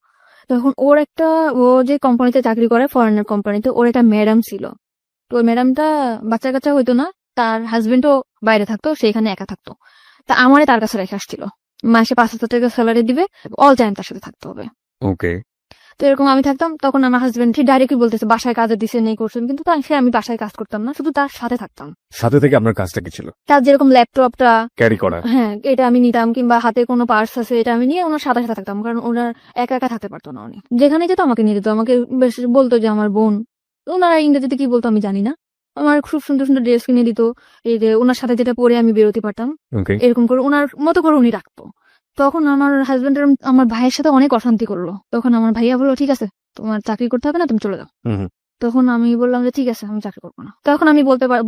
তখন ও যে কোম্পানিতে চাকরি করে, ফরেনার কোম্পানিতে, ওর একটা ম্যাডাম ছিল। তো ওই ম্যাডামটা বাচ্চা কাচ্চা হইতো না, তার হাজবেন্ডও বাইরে থাকতো, সেখানে একা থাকতো। তা আমারে তার কাছে রেখে আসছিল, মাসে 5,000 টাকা স্যালারি দিবে, অল টাইম তার সাথে থাকতে হবে। ওকে। তো এরকম আমি থাকতাম। তখন আমার হাজবেন্ড সে ডাইরেক্টলি বলতেছে বাসায় কাজে দিছে নেই করছেন, কিন্তু আমি বাসায় কাজ করতাম না, শুধু তার সাথে থাকতাম। সাথে থেকে আপনার কাজটা কি ছিল? তার যেরকম ল্যাপটপটা ক্যারি করা? হ্যাঁ এটা আমি নিতাম, কিংবা হাতে কোনো পার্স আছে এটা আমি নিয়ে ওনার সাথে সাথে থাকতাম, কারণ ওনার একা একা থাকতে পারতো না। উনি যেখানে যেত আমাকে নিয়ে যেত, আমাকে বেশ বলতো যে আমার বোন। ওনারা ইংরেজিতে কি বলতো আমি জানি না। আমার খুব সুন্দর সুন্দর ড্রেস কিনে দিত, এই যে ওনার সাথে যেটা পরে আমি বেরোতে পারতাম, ওকে। এরকম করে ওনার মতো করে উনি রাখতো। তখন আমার হাজবেন্ডের আমার ভাইয়ের সাথে অনেক অশান্তি করলো। তখন আমার ভাইয়া বললো ঠিক আছে তোমার চাকরি করতে হবে না, তুমি চলে যাও। হুম হুম। তখন আমি বললাম যে ঠিক আছে আমি চাকরি করবো না। তখন আমি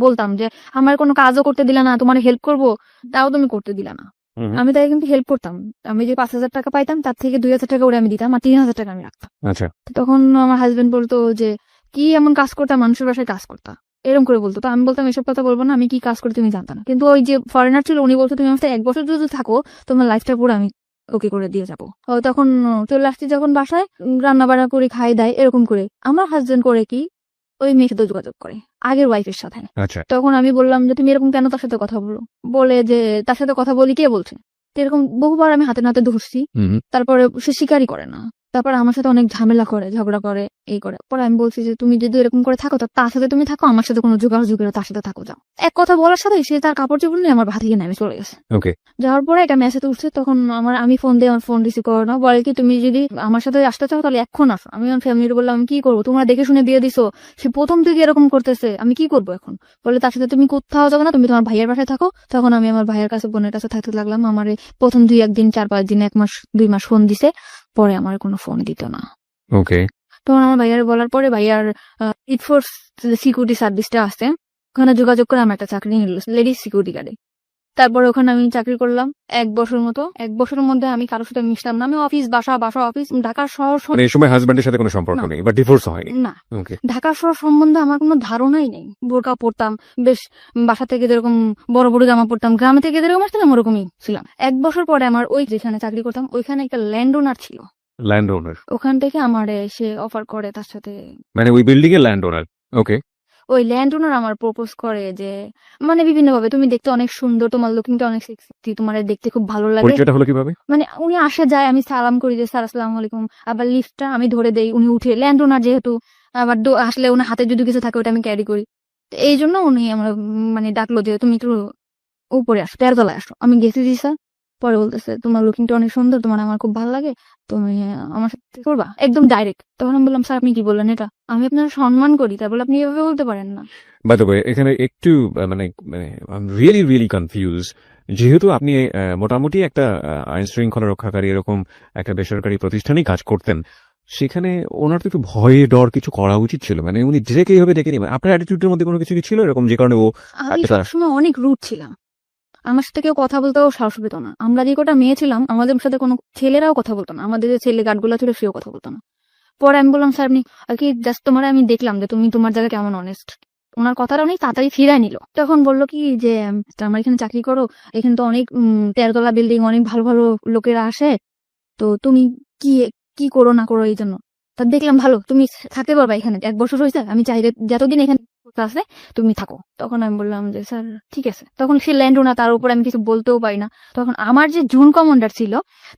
বলতাম যে আমার কোনো কাজও করতে দিলা না, তোমার হেল্প করবো তাও তুমি করতে দিলা না। হুম হুম। আমি তাই কিন্তু হেল্প করতাম। আমি যে 5,000 টাকা পাইতাম তার থেকে 2,000 টাকা ওরে আমি দিতাম, আর 3,000 টাকা আমি রাখতাম। আচ্ছা। তখন আমার হাজবেন্ড বলতো যে কি এমন কাজ করতাম, মানুষের বাসায় কাজ করতাম, এরকম করে বলতো। তো আমি বলতাম এসব কথা বলবো না, আমি কি কাজ করি তুমি জানতা না। কিন্তু ওই যে ফরেনার ছিল উনি বলতো তুমি আমার সাথে 1 বছর যদি থাকো তোমার লাইফটা পুরো আমি ওকে করে দিয়ে যাবো। তখন চলে আসছি যখন বাসায়, রান্না বান্না করে খাই দেয় এরকম করে। আমার হাজবেন্ড করে কি ওই মেয়ের সাথে যোগাযোগ করে, আগের ওয়াইফের সাথে। আচ্ছা। তখন আমি বললাম যে তুমি এরকম কেন তার সাথে কথা বলো? বলে যে তার সাথে কথা বলি কে বলছে? তো এরকম বহুবার আমি হাতে নাতে ধরছি, হুম হুম। তারপরে সে স্বীকারই করে না। তারপর আমার সাথে অনেক ঝামেলা করে, ঝগড়া করে, এই করে। পরে আমি বলছি যে তুমি যদি এরকম করে থাকো তো তার সাথে তুমি থাকো, আমার সাথে কোনো যোগাযোগ করে তার সাথে থাকো, যাও। এক কথা বলার সাথে সে তার কাপড় চোপড় নিয়ে আমার ভাত থেকে নেমে চলে গেছে। ওকে। যাওয়ার পরে একটা মেসেজ উঠছে, তখন আমি ফোন দিয়ে আমার ফোন রিসিভ করো না, বলে কি তুমি যদি আমার সাথে আসতে চাও তাহলে এখন আসো। আমি আমার ফ্যামিলির বললাম আমি কি করবো, তোমরা দেখে শুনে বিয়ে দিছো, সে প্রথম থেকে এরকম করতেছে, আমি কি করবো এখন। বলে তার সাথে তুমি কোথাও যাবে না, তুমি তোমার ভাইয়ের বাসায় থাকো। তখন আমি আমার ভাইয়ের কাছে, বোনের কাছে থাকতে লাগলাম। আমার এই প্রথম 2-1 দিন, 4-5 দিন, 1 মাস 2 মাস ফোন দিছে, পরে আমার কোনো ফোন দিত না। ওকে। তখন আমার ভাইয়ার বলার পরে ভাইয়ার ইটফোর্স সিকিউরিটি সার্ভিসটা আছে, ওখানে যোগাযোগ করে আমার একটা চাকরি নিল লেডিস সিকিউরিটি গার্ডে। তারপরে ওখানে আমি চাকরি করলাম 1 বছর মতো। 1 বছরের মধ্যে আমি কারোর সাথে মিশলাম না। আমি অফিস, বাসা, অফিস, ঢাকা শহর মানে এই সময় হাজবেন্ডের সাথে কোনো সম্পর্ক না। নেই বা ডিভোর্স হয়নি? না, ওকে। ঢাকা শহর সম্বন্ধে আমার কোনো ধারণাই নেই। বোরকা পরতাম, বেশ বাসা থেকে যেরকম বড় বড় জামা পরতাম, গ্রামে থেকে যেরকম আসতাম ওরকমই ছিলাম। 1 বছর পরে আমার ওই যেখানে চাকরি করতাম ওইখানে একটা ল্যান্ড ওনার ছিল, ল্যান্ড ওনার? ওখান থেকে আমার সে অফার করে তার সাথে। মানে ওই বিল্ডিং এর ল্যান্ড ওনার? ওকে। ওই ল্যান্ড ওনার আমার প্রপোজ করে যে মানে বিভিন্ন ভাবে, তুমি দেখতে অনেক সুন্দর, তোমার লুকিংটা অনেক সেক্সি, তোমার দেখতে খুব ভালো লাগে। পরিচয়টা হলো কিভাবে? মানে উনি আসে যায়, আমি সালাম করি যে স্যার আসসালামু আলাইকুম, আবার লিফটটা আমি ধরে দেই, উনি উঠে। ল্যান্ড ওনার যেহেতু, আবার আসলে উনি হাতে যদি কিছু থাকে ওটা আমি ক্যারি করি। তো এই জন্য উনি আমার মানে ডাকলো যে তুমি একটু উপরে আসো, 13 তলায় আসো। আমি গেছি জি স্যার। পরে বলতেছে তোমার লুকিংটা অনেক সুন্দর, তোমার আমার খুব ভালো লাগে, তুমি আমার সাথে করবা, একদম ডাইরেক্ট। তখন আমি বললাম স্যার আপনি কি বললেন এটা, আমি আপনার সম্মান করি, তারপর আপনি এভাবে বলতে পারেন না। বাই দ্য ওয়ে, এখানে একটু মানে রিয়েলি রিয়েলি কনফিউজ। যেহেতু আপনি মোটামুটি একটা আইন শৃঙ্খলা রক্ষাকারী এরকম একটা বেসরকারি প্রতিষ্ঠানেই কাজ করতেন, সেখানে ওনার তো একটু ভয়ে ডর কিছু করা উচিত ছিল। মানে উনি ডিরেক্ট এইভাবে ডেকে নেবেন, আপনার অ্যাটিটিউডের মধ্যে কোনো কিছু কি ছিল এরকম যে কারণে ও আমি এটা? সবসময় অনেক রুড ছিলাম, আমার সাথে কেউ কথা বলতেও সাহস পেত না। আমরা যে কটা মেয়ে ছিলাম আমাদের সাথে কোনো ছেলেরাও কথা বলতো না, আমাদের যে ছেলে গার্ডগুলো ছিল সেও কথা বলতো না। পরে আমি বললাম স্যার আপনি আর কি, জাস্ট তোমার আমি দেখলাম যে তুমি তোমার জায়গায় কেমন অনেস্ট। ওনার কথাটা অনেক তাড়াতাড়ি ফিরায় নিল। তখন বললো কি যে আমার এখানে চাকরি করো, এখানে তো অনেক 13 তলা বিল্ডিং, অনেক ভালো ভালো লোকেরা আসে, তো তুমি কি কি করো না করো এই জন্য। তা দেখলাম ভালো, তুমি থাকতে পারবা এখানে, 1 বছর হয়েছে, আমি চাই যতদিন এখানে আছে তুমি থাকো। তখন আমি বললাম যে স্যার ঠিক আছে। তখন সে ল্যান্ড ওনার, তার উপর আমি কিছু বলতেও পারি না। তখন আমার যে জুন কমান্ডার ছিল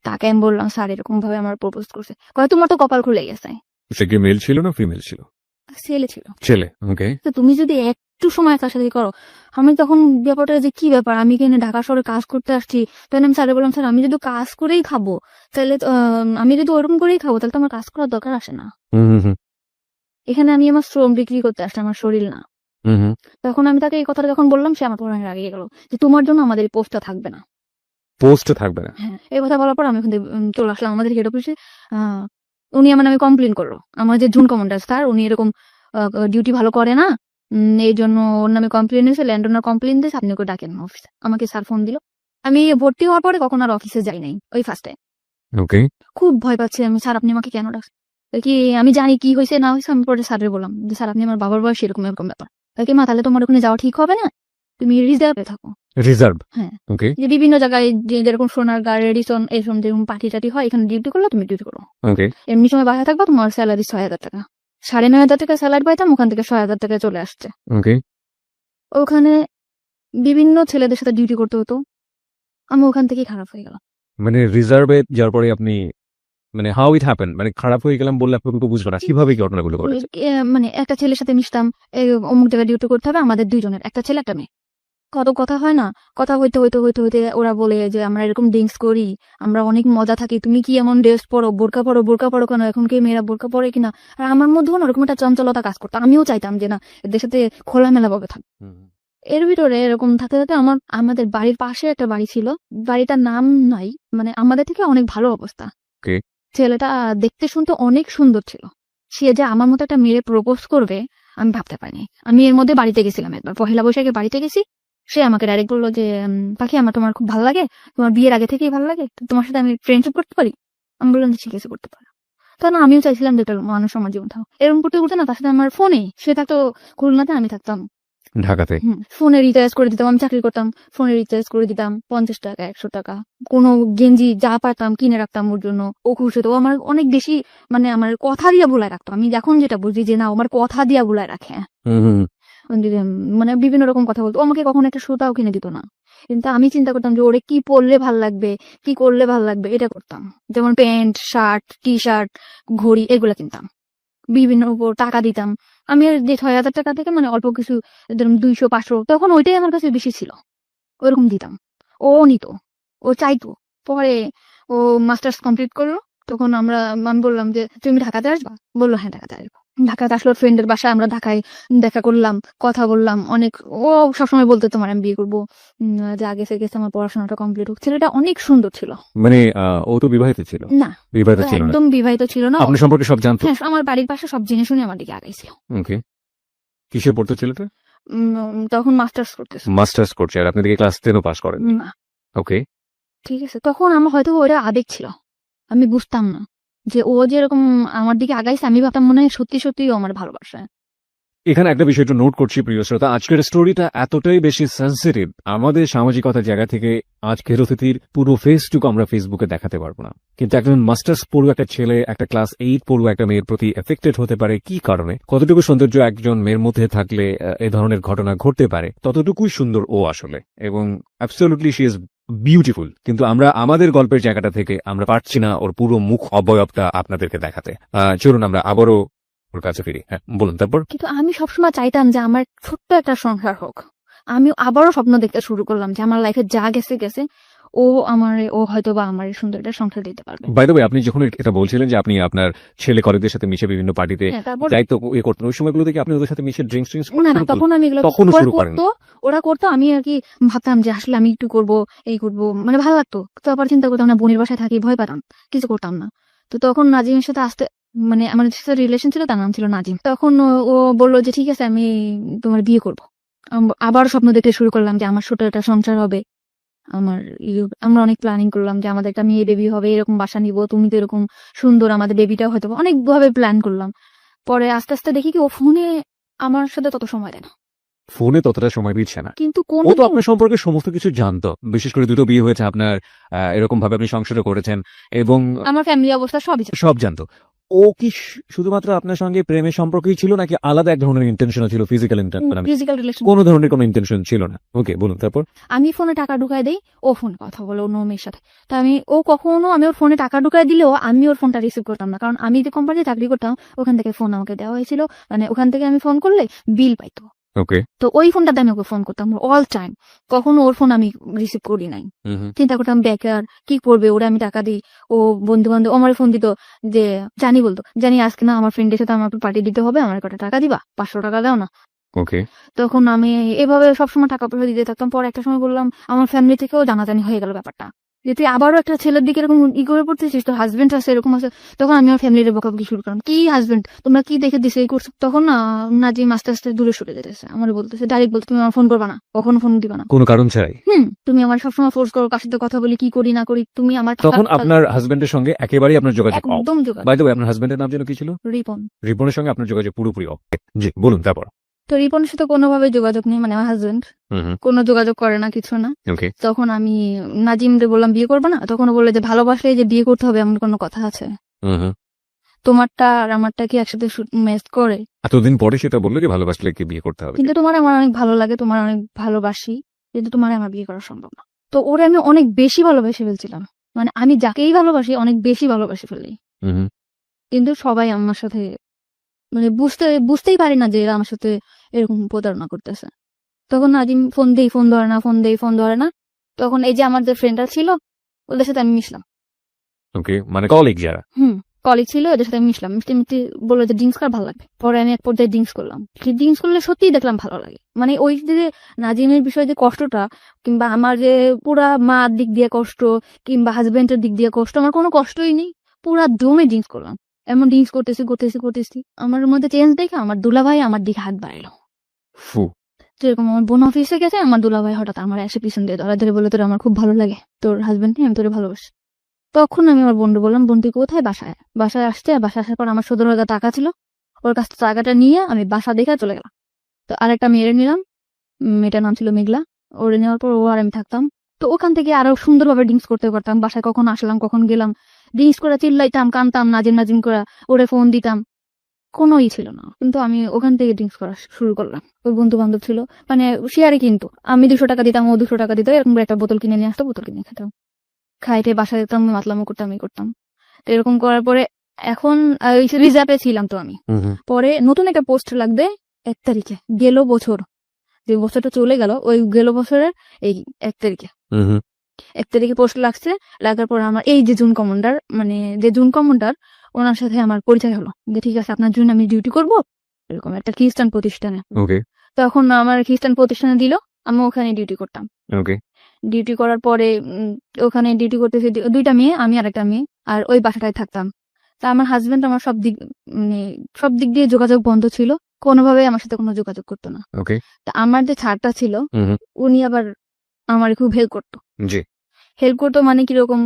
তাকে আমি বললাম স্যার এরকম ভাবে আমার প্রপোজ করছে। কয় তোমার তো কপাল খুলে গেছে। সে কি মেল ছিল না ফিমেল ছিল? ছেলে ছিল। ছেলে। ওকে। তো তুমি যদি একটু সময় তার সাথে করো। আমি তখন ব্যাপারটা যে কি ব্যাপার, আমি এখানে ঢাকা শহরে কাজ করতে আসছি। তখন আমি স্যারে বললাম স্যার আমি যদি কাজ করেই খাবো তাহলে আমি যদি ওরকম করেই খাবো তাহলে তো আমার কাজ করার দরকার আসে না। এখানে আমি আমার শ্রম বিক্রি করতে আসছি, আমার শরীর না। তখন আমি তাকে এই কথাটা যখন বললাম সে আমার পড়ানোর আগে গেল যে তোমার জন্য আমাদের এই পোস্টটা থাকবে না। পোস্ট থাকবে না? হ্যাঁ, এই কথা বলার পর আমি ওখান থেকে চলে আসলাম আমাদের হেড অফিসে। উনি আমার নামে কমপ্লেন করলো, আমার যে জুন কমান্ডার স্যার উনি এরকম ডিউটি ভালো করে না, এই জন্য ওর নামে কমপ্লেন এসে, ল্যান্ড ওনার কমপ্লেন দিয়েছে, আপনি ওকে ডাকেন অফিসে। আমাকে স্যার ফোন দিল। আমি ভর্তি হওয়ার পরে কখন আর অফিসে যাই নাই, ওই ফার্স্ট টাইম। ওকে। খুব ভয় পাচ্ছি আমি, স্যার আপনি আমাকে কেন ডাকছেন, কি আমি জানি কি হয়েছে না হয়েছে। আমি পরে স্যারের বললাম যে স্যার আপনি আমার বাবার বয়স এরকম এরকম ব্যাপার। কি মা তাহলে তোমার ওখানে যাওয়া ঠিক হবে না, তুমি রিজার্ভে থাকো। রিজার্ভ? হ্যাঁ। ওকে। যে বিভিন্ন জায়গায় যেরকম সোনারগাঁ, রেডিসন, এরকম যেরকম পার্টি টাটি হয়, এখানে ডিউটি করলে তুমি ডিউটি করো। ওকে। এমনি সময় বাসায় থাকবা, তোমার স্যালারি 6,000 টাকা। 9,500 টাকা স্যালারি পাইতাম, ওখান থেকে 6,000 টাকায় চলে আসছে। ওকে। ওখানে বিভিন্ন ছেলেদের সাথে ডিউটি করতে হতো, আমি ওখান থেকেই খারাপ হয়ে গেলাম। মানে রিজার্ভে যাওয়ার পরে আপনি মানে হাউ ইট হ্যাপেন, মানে খারাপ হয়ে গেলাম বললে আপনি কিন্তু বুঝবেন না কিভাবে কি ঘটনাগুলো ঘটেছে? মানে একটা ছেলের সাথে মিশতাম, অমুক জায়গায় ডিউটি করতে হবে, আমাদের 2 জনের, একটা ছেলে একটা মেয়ে। কত কথা হয় না, কথা হইতে হইতে হইতে হইতে ওরা বলে যে আমরা এরকম ড্রিঙ্কস করি, আমরা অনেক মজা থাকি, তুমি কি এমন ড্রেস পরো, বোরকা পরো কেন, এখন কি মেয়েরা বোরকা পরে কিনা। আর আমার মধ্যেও না ওরকম একটা চঞ্চলতা কাজ করতো, আমিও চাইতাম যে না এদের সাথে খোলামেলা ভাবে থাক। এর ভিতরে এরকম থাকতে থাকতে আমাদের বাড়ির পাশে একটা বাড়ি ছিল, বাড়িটার নাম নাই, মানে আমাদের থেকে অনেক ভালো অবস্থা। Okay. ছেলেটা দেখতে শুনতে অনেক সুন্দর ছিল, সে যে আমার মতো একটা মেয়ে প্রপোজ করবে আমি ভাবতে পারিনি। আমি এর মধ্যে বাড়িতে গেছিলাম একবার, পহেলা বৈশাখে বাড়িতে গেছি। সে আমাকে ডাইরেক্ট বললো যে পাখি তোমার খুব ভালো লাগে, তোমার বিয়ের আগে থেকেই ভালো লাগে, তো তোমার সাথে আমি ফ্রেন্ডশিপ করতে পারি। আমি বললাম যে ঠিক আছে করতে পারো। তখন আমিও চাইছিলাম যে একটা মানুষ আমার জীবন থাকুক। এরকম করতে করতে না তার সাথে আমার ফোনে, সে থাকতো খুলনাতে, আমি থাকতাম ঢাকাতে। ফোনে রিচার্জ করে দিতাম, আমি চাকরি করতাম, ফোনে রিচার্জ করে দিতাম 50 টাকা 100 টাকা, কোনো গেঞ্জি যা পারতাম কিনে রাখতাম ওর জন্য। ও খুশি হতো, আমার অনেক বেশি মানে আমার কথা দিয়া বলায় রাখতো। আমি এখন যেটা বুঝি যে না আমার কথা দিয়া বলায় রাখে। মানে বিভিন্ন রকম কথা বলতো। ও আমাকে কখনো একটা সুতাও কিনে দিত না, কিন্তু আমি চিন্তা করতাম যে ওরে কি পরলে ভাল লাগবে, কি করলে ভাল লাগবে, এটা করতাম। যেমন প্যান্ট, শার্ট, টি শার্ট, ঘড়ি এগুলা কিনতাম, বিভিন্ন উপর টাকা দিতাম। আমি আর যে 6,000 টাকা থেকে মানে অল্প কিছু, ধরুন 200-500, তখন ওইটাই আমার কাছে বেশি ছিল, ওরকম দিতাম। ও নিত, ও চাইতো। পরে ও মাস্টার্স কমপ্লিট করলো, তখন আমি বললাম যে তুমি ঢাকাতে আসবা, বললো হ্যাঁ ঢাকাতে আসবো। ঢাকাতে আসলো ফ্রেন্ডের বাসায়, আমরা ঢাকায় দেখা করলাম, কথা বললাম অনেক। ও সবসময় বলতো তোমার আমি বিয়ে করবো, যে আগে থেকে আমার পড়াশোনাটা কমপ্লিট হোক। ছেলেটা অনেক সুন্দর ছিল। মানে ও তো বিবাহিত ছিল? না, বিবাহিত ও ছিল না। একদম বিবাহিত ছিল না। আপনার সম্পর্কে সব জানতো? হ্যাঁ, আমার বাড়ির পাশে সব জেনে শুনে আমার দিকে আগাইছিল। ওকে। কিসে পড়তো ছেলেটা? তখন মাস্টার্স করতেছে। মাস্টার্স করছে, আর আপনি দিকে ক্লাস 10ও পাস করেন? না, ওকে। ঠিক আছে, তখন আমার হয়তো ওটা আবেগ ছিল, আমি বুঝতাম না যে ও যেরকম আমার দিকে আগাইছে। আমি ভাবতাম মনে হয় সত্যি সত্যি ও আমার ভালোবাসে। এখানে একটা বিষয় একটু নোট করছি প্রিয় শ্রোতা, আজকের স্টোরিটা এতটাই বেশি সেন্সিটিভ, আমাদের সামাজিকতার জায়গা থেকে আজকের অতিথির পুরো ফেসটুকু আমরা ফেসবুকে দেখাতে পারবো না। কিন্তু একজন মাস্টার্স পড়ুয়া একটা ছেলে একটা ক্লাস 8 পড়ুয়া একটা মেয়ের প্রতি এফেক্টেড হতে পারে কি কারণে, কতটুকু সৌন্দর্য একজন মেয়ের মধ্যে থাকলে এ ধরনের ঘটনা ঘটতে পারে, ততটুকুই সুন্দর ও আসলে, এবং অ্যাবসলিউটলি শি ইজ বিউটিফুল। কিন্তু আমরা আমাদের গল্পের জায়গাটা থেকে আমরা পারছি না ওর পুরো মুখ অবয়বটা আপনাদেরকে দেখাতে। চলুন আমরা আবারও ওর কাছে ফিরি। হ্যাঁ বলুন তারপর। কিন্তু আমি সবসময় চাইতাম যে আমার ছোট্ট একটা সংসার হোক। আমি আবারও স্বপ্ন দেখতে শুরু করলাম যে আমার লাইফে যা গেছে গেছে, ও হয়তো বা আমার এই সুন্দর একটা সংসার দিতে পারবে। বাই দ্য ওয়ে, আপনি যখন এটা বলছিলেন যে আপনি আপনার ছেলে কলেজের সাথে মিশে বিভিন্ন পার্টিতে হ্যাঁ, তারপর দায়িত্ব করতেন, ওই সময়গুলো থেকে আপনি ওদের সাথে মিশে ড্রিঙ্কস না তখন আমি এগুলো তখনও ওরা শুরু করেন? করতো, ওরা করতো, আমি আর কি ভাবতাম যে আসলে আমি একটু করবো, এই করবো, মানে ভালো লাগতো। তারপর চিন্তা করতাম না, বোনের বাসায় থাকি, ভয় পেতাম, কিছু করতাম না। তো তখন নাজিমের সাথে আসতে, মানে আমার সাথে রিলেশন ছিল, তার নাম ছিল নাজিম। তখন ও বললো যে ঠিক আছে আমি তোমার বিয়ে করবো। আবার স্বপ্ন দেখতে শুরু করলাম যে আমার ছোট একটা সংসার হবে। আমরা অনেক প্ল্যানিং করলাম যে আমাদের একটা মেয়ে বেবি হবে, এরকম বাসা নিব, তুমি তো এরকম সুন্দর, আমাদের বেবিটাও হয়তো। অনেক ভাবে প্ল্যান করলাম। পরে আস্তে আস্তে দেখি কি ও ফোনে আমার সাথে তত সময় দেয় না, ফোনে ততটা সময় দিচ্ছে না। কিন্তু ও তো আপনার সম্পর্কে সমস্ত কিছু জানতো, বিশেষ করে দুটো বিয়ে হয়েছে আপনার, এরকম ভাবে আপনি সংসারও করেছেন এবং আমার ফ্যামিলি অবস্থা সবই জানে। সব জানতো। ও কি শুধুমাত্র আপনার সঙ্গে প্রেমের সম্পর্কই ছিল নাকি আলাদা এক ধরনের ইন্টেনশন ছিল, ফিজিক্যাল ইন্টেনশন? Physical relation. কোনো ধরনের কোনো ইন্টেনশন ছিল না। ওকে, বলুন তারপর। আমি ফোনে টাকা ঢুকাই দেই, ও ফোনে কথা বলে অন্য মেয়ের সাথে। তা আমি ওর ফোনে টাকা ঢুকাই দিলেও আমি ওর ফোনটা রিসিভ করতাম না, কারণ আমি যে কোম্পানিতে চাকরি করতাম ওখান থেকে ফোন আমাকে দেওয়া হয়েছিল, মানে ওখান থেকে আমি ফোন করলে বিল পাইতো। ওকে। তো ওই ফোনটাতে আমি ওকে ফোন করতাম অল টাইম, কখনো ওর ফোন আমি রিসিভ করি নাই। চিন্তা করতাম বেকার, কি করবে, ওরা আমি টাকা দিই। ও বন্ধু বান্ধব আমার ফোন দিত, যে বলতো জানি আজকে না আমার ফ্রেন্ডের সাথে আমার পার্টি দিতে হবে, আমার কটা টাকা দিবা, 500 টাকা দাও না। ওকে। তখন আমি এভাবে সবসময় টাকা পয়সা দিতে থাকতাম। পরে একটা সময় বললাম, আমার ফ্যামিলি থেকেও জানাজানি হয়ে গেল ব্যাপারটা, যে তুই আবারও একটা ছেলের দিকে এরকম করে পড়তেছিস, তোর হাজবেন্ড আছে এরকম আছে। তখন আমি আমার ফ্যামিলির বকাবকি শুরু করলাম, কি হাজবেন্ড, তোমরা কি দেখে দিছে এই করছো। তখন নাজিম আস্তে আস্তে দূরে সরে যেতেছে, আমার বলতেছে ডাইরেক্ট বলতে, তুমি আমার ফোন করবা না, কখনো ফোন দিবা না, কোনো কারণ ছাড়াই। তুমি আমার সবসময় ফোর্স করো, কার সাথে কথা বলি, কি করি না করি, তুমি আমার তখন আপনার হাজবেন্ডের সঙ্গে একেবারেই আপনার যোগাযোগ অফ? একদম যোগাযোগ। বাই দ্য ওয়ে, আপনার হাজবেন্ডের নাম যেন কি ছিল? রিপন। রিপনের সঙ্গে আপনার যোগাযোগ পুরোপুরি অফ। জি বলুন তারপর। তো রিপনের সাথে কোনোভাবে যোগাযোগ নেই, মানে আমার হাজবেন্ড কোনো যোগাযোগ করে না, কিছু না। ওকে। তখন আমি নাজিমরে বললাম বিয়ে করবে না, তখন ও বললে যে ভালোবাসলে যে বিয়ে করতে হবে এমন কোনো কথা আছে, তোমারটা আর আমারটা কি একসাথে ম্যাচ করে? এতদিন পরে সেটা বললো যে ভালোবাসলে কি বিয়ে করতে হবে? কিন্তু তোমার আমার অনেক ভালো লাগে, তোমার অনেক ভালোবাসি, কিন্তু তোমার আমার বিয়ে করা সম্ভব না। তো ওরে আমি অনেক বেশি ভালোবেসে ফেলছিলাম, মানে আমি যাকেই ভালোবাসি অনেক বেশি ভালোবেসে ফেলি। কিন্তু সবাই আমার সাথে মানে বুঝতেই পারি না যে এরা আমার সাথে এরকম প্রতারণা করতেছে। তখন নাজিম ফোন দেই, ফোন ধরে না, ফোন দেই, ফোন ধরে না। তখন এই যে আমার যে ফ্রেন্ডরা ছিল ওদের সাথে আমি মিশলাম। ওকে, মানে কলিগ যারা। কলিগ ছিল, এদের সাথে আমি মিশলাম, মিশতে মিশতে বললো যে ড্রিঙ্কস করা ভালো লাগে। পরে আমি এক পর্যায়ে ড্রিঙ্কস করলাম, ড্রিঙ্কস করলে সত্যিই দেখলাম ভালো লাগে। মানে ওই যে নাজিমের বিষয়ে যে কষ্টটা, কিংবা আমার যে পুরা মার দিক দিয়ে কষ্ট, কিংবা হাজবেন্ডের দিক দিয়ে কষ্ট, আমার কোনো কষ্টই নেই, পুরা দমে ড্রিঙ্কস করলাম। এমন ড্রিঙ্কস করতেছি আমার মধ্যে চেঞ্জ দেখে আমার দুলাভাই আমার দিকে হাত বাড়াইলো। যেরকম আমার বোন অফিসে গেছে, আমার দুলাভাই হঠাৎ আমার এসে পিছন দিয়ে ধরা ধরে বলে, তোর আমার খুব ভালো লাগে, তোর হাজবেন্ড নিয়ে আমি তোরে ভালোবাসি। তখন আমি আমার বোনকে বললাম, বোন তুই কোথায়? বাসায় আসছে। বাসায় আসার পর আমার 17,000 টাকা ছিল, ওর কাছ থেকে টাকাটা নিয়ে আমি বাসা দেখে চলে গেলাম। তো আরেকটা মেয়েরে নিলাম, মেয়েটার নাম ছিল মেঘলা। ওরে নেওয়ার পর ও আর আমি থাকতাম। তো ওখান থেকে আরো সুন্দরভাবে ড্রিঙ্কস করতে পারতাম। বাসায় কখন আসলাম কখন গেলাম, ড্রিঙ্কস করে চিল্লাইতাম, কানতাম, নাজিম করে ওরে ফোন দিতাম, কোনো ছিল না, কিন্তু আমি ওখান থেকে ড্রিঙ্কস করা শুরু করলাম। ওই বন্ধু বান্ধব ছিল, মানে শেয়ারে, কিন্তু আমি 200 টাকা দিতাম, ও 200 টাকা দিত, এরকম একটা বোতল কিনে নিয়ে আসতো, বোতল কিনে খেতাম, খাইতে বাসায় যেতাম, মাতলামো করতাম, এই করতাম। তো এরকম করার পরে এখন রিজার্ভে ছিলাম তো আমি। পরে নতুন একটা পোস্ট লাগবে 1 তারিখে, গেল বছর, যে বছরটা চলে গেল, ওই গেল বছরের এই 1 তারিখে 1 তারিখে পোস্ট লাগছে। লাগার পর আমার এই যে জুন কমান্ডার, মানে যে জুন কমান্ডার, ওনার সাথে আমার পরিচয় হলো যে ঠিক আছে, আপনার জন্য আমি ডিউটি করব এরকম একটা খ্রিস্টান প্রতিষ্ঠানে। ওকে তখন আমার খ্রিস্টান প্রতিষ্ঠানে দিল, আমি ওখানে ডিউটি করতাম। ওকে ডিউটি করার পরে ওখানে ডিউটি করতেছে 2টা মেয়ে, আমি আর একটা মেয়ে, আর ওই বাসাটায় থাকতাম। তা আমার হাজবেন্ড আমার মানে সব দিক দিয়ে যোগাযোগ বন্ধ ছিল, কোনোভাবে আমার সাথে কোনো যোগাযোগ করতো না। ওকে তা আমার যে ছাড়টা ছিল, উনি আবার আমার খুব হেল্প করতো। জি হেল্প করতো মানে কিরকম,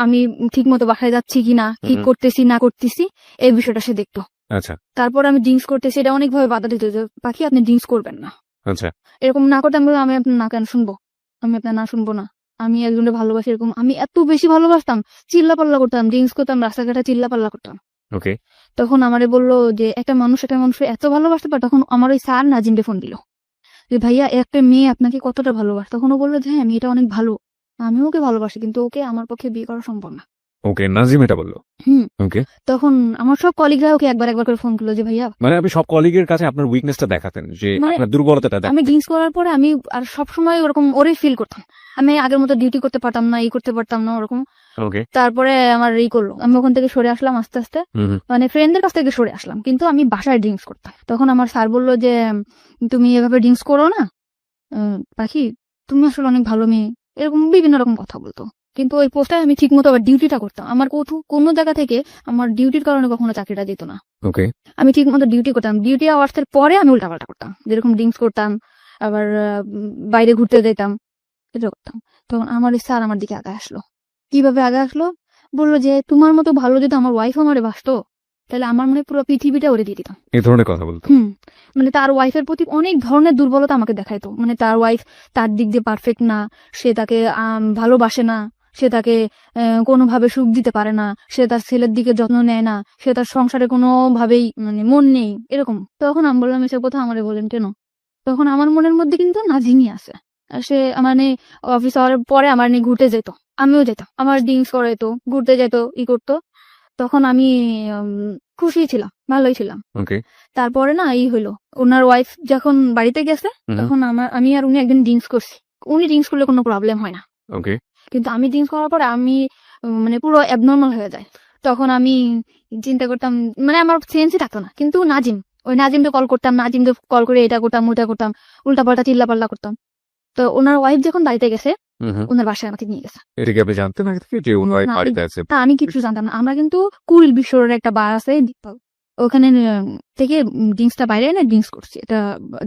আমি ঠিক মতো বাসায় যাচ্ছি কিনা, কি করতেছি না করতেছি, এই বিষয়টা সে দেখতো। আচ্ছা তারপর আমি ড্রিঙ্কস করতেছি, এটা অনেকভাবে বাধা দিত যে পাখি আপনি ড্রিঙ্কস করবেন না, আচ্ছা এরকম না করতে। আমি বললাম, আমি আপনার না কেন শুনবো, আমি আপনার না শুনবো না, আমি একজনের ভালোবাসি, এরকম আমি এত বেশি ভালোবাসতাম, চিল্লা পাল্লা করতাম, ড্রিঙ্কস করতাম, রাস্তাঘাটে চিল্লা পাল্লা করতাম। ওকে তখন আমারে বললো যে একটা মানুষ এত ভালোবাসতে পারে। তখন আমার ওই স্যার নাজিমকে ফোন দিল যে ভাইয়া, একটা মেয়ে আপনাকে কতটা ভালোবাসে। তখন ও বললো যে হ্যাঁ, মেয়েটা অনেক ভালো, আমি ওকে ভালোবাসি, কিন্তু ওকে আমার পক্ষে বিয়ে করা সম্ভব না। ওকে নাজিম এটা বললো। ওকে তখন আমার সব কলিগরা ওকে একবার একবার করে ফোন করলো যে ভাইয়া, মানে আপনি সব কলিগের কাছে আপনার উইকনেসটা দেখাতেন, যে মানে আপনার দুর্বলতাটা দেখাতেন। আমি ড্রিঙ্কস করার পরে আমি আর সবসময় ওরকম ওরে ফিল করতাম, আমি আগের মতো ডিউটি করতে পারতাম না, করতে পারতাম না ওরকম। ওকে তারপরে আমার করলো, আমি ওখান থেকে সরে আসলাম আস্তে আস্তে, মানে ফ্রেন্ডদের কাছ থেকে সরে আসলাম, কিন্তু আমি বাসায় ড্রিঙ্কস করতাম। তখন আমার স্যার বললো যে তুমি এভাবে ড্রিঙ্কস করো না পাখি, তুমি আসলে অনেক ভালো মেয়ে, এরকম বিভিন্ন রকম কথা বলতো। কিন্তু ওই পোস্টায় আমি ঠিক মতো আবার ডিউটিটা করতাম, আমার কোনো জায়গা থেকে আমার ডিউটির কারণে কখনো চাকরিটা যেত না। ওকে আমি ঠিক মতো ডিউটি করতাম, ডিউটি আওয়ার্সের পরে আমি উল্টাপাল্টা করতাম, যেরকম ড্রিঙ্কস করতাম, আবার বাইরে ঘুরতে যেতাম, এটা করতাম। তখন আমার স্যার আমার দিকে আগে আসলো। কিভাবে আগে আসলো, বললো যে তোমার মতো ভালো যদি আমার ওয়াইফ আমারে বাসতো, তাহলে আমার মনে হয় পুরো পৃথিবীটা ওরে দিয়ে দিতাম। এই ধরনের কথা বলতো। মানে তার ওয়াইফের প্রতি অনেক ধরনের দুর্বলতা আমাকে দেখাইতো, মানে তার ওয়াইফ তার দিক দিয়ে পারফেক্ট না, সে তাকে ভালোবাসে না, সে তাকে কোনোভাবে সুখ দিতে পারে না, সে তার ছেলের দিকে যত্ন নেয় না, সে তার সংসারে কোনোভাবেই মানে মন নেই, এরকম। তখন আমি বললাম, এসব কথা আমারে বলেন কেন? তখন আমার মনের মধ্যে কিন্তু নাজিমই আছে। আর সে মানে অফিস আওয়ারের পরে আমার নিয়ে ঘুরতে যেত, আমিও যেতাম, আমার ড্রিঙ্কস করাইতো, ঘুরতে যেত, করতো। তখন আমি খুশি ছিলাম, ভালোই ছিলাম। ওকে তারপরে না হইলো, ওনার ওয়াইফ যখন বাড়িতে গেছে, তখন আমি আর উনি একদিন ড্রিঙ্কস করছি। উনি ড্রিঙ্কস করলে কোনো প্রবলেম হয় না, ওকে কিন্তু আমি ড্রিঙ্কস করার পরে আমি মানে পুরো অ্যাবনর্মাল হয়ে যায়। তখন আমি চিন্তা করতাম, মানে আমার সেন্সই থাকতো না। কিন্তু ওই নাজিমকে কল করতাম, নাজিমকে কল করে এটা করতাম ওটা করতাম, উল্টাপাল্টা চিল্লাপাল্লা করতাম। তো ওনার ওয়াইফ যখন বাড়িতে গেছে, ওনার বাসায় আমাকে নিয়ে গেছে। এটা কি আপনি জানতেন আগে থেকে যে ওনার না, বাড়িতে আছে? তা আমি কিছু জানতাম না। আমরা কিন্তু কুড়িল বিশ্বরের একটা বার আছে, ওখানে থেকে ড্রিঙ্কসটা বাইরে এনে ড্রিঙ্কস করছি, এটা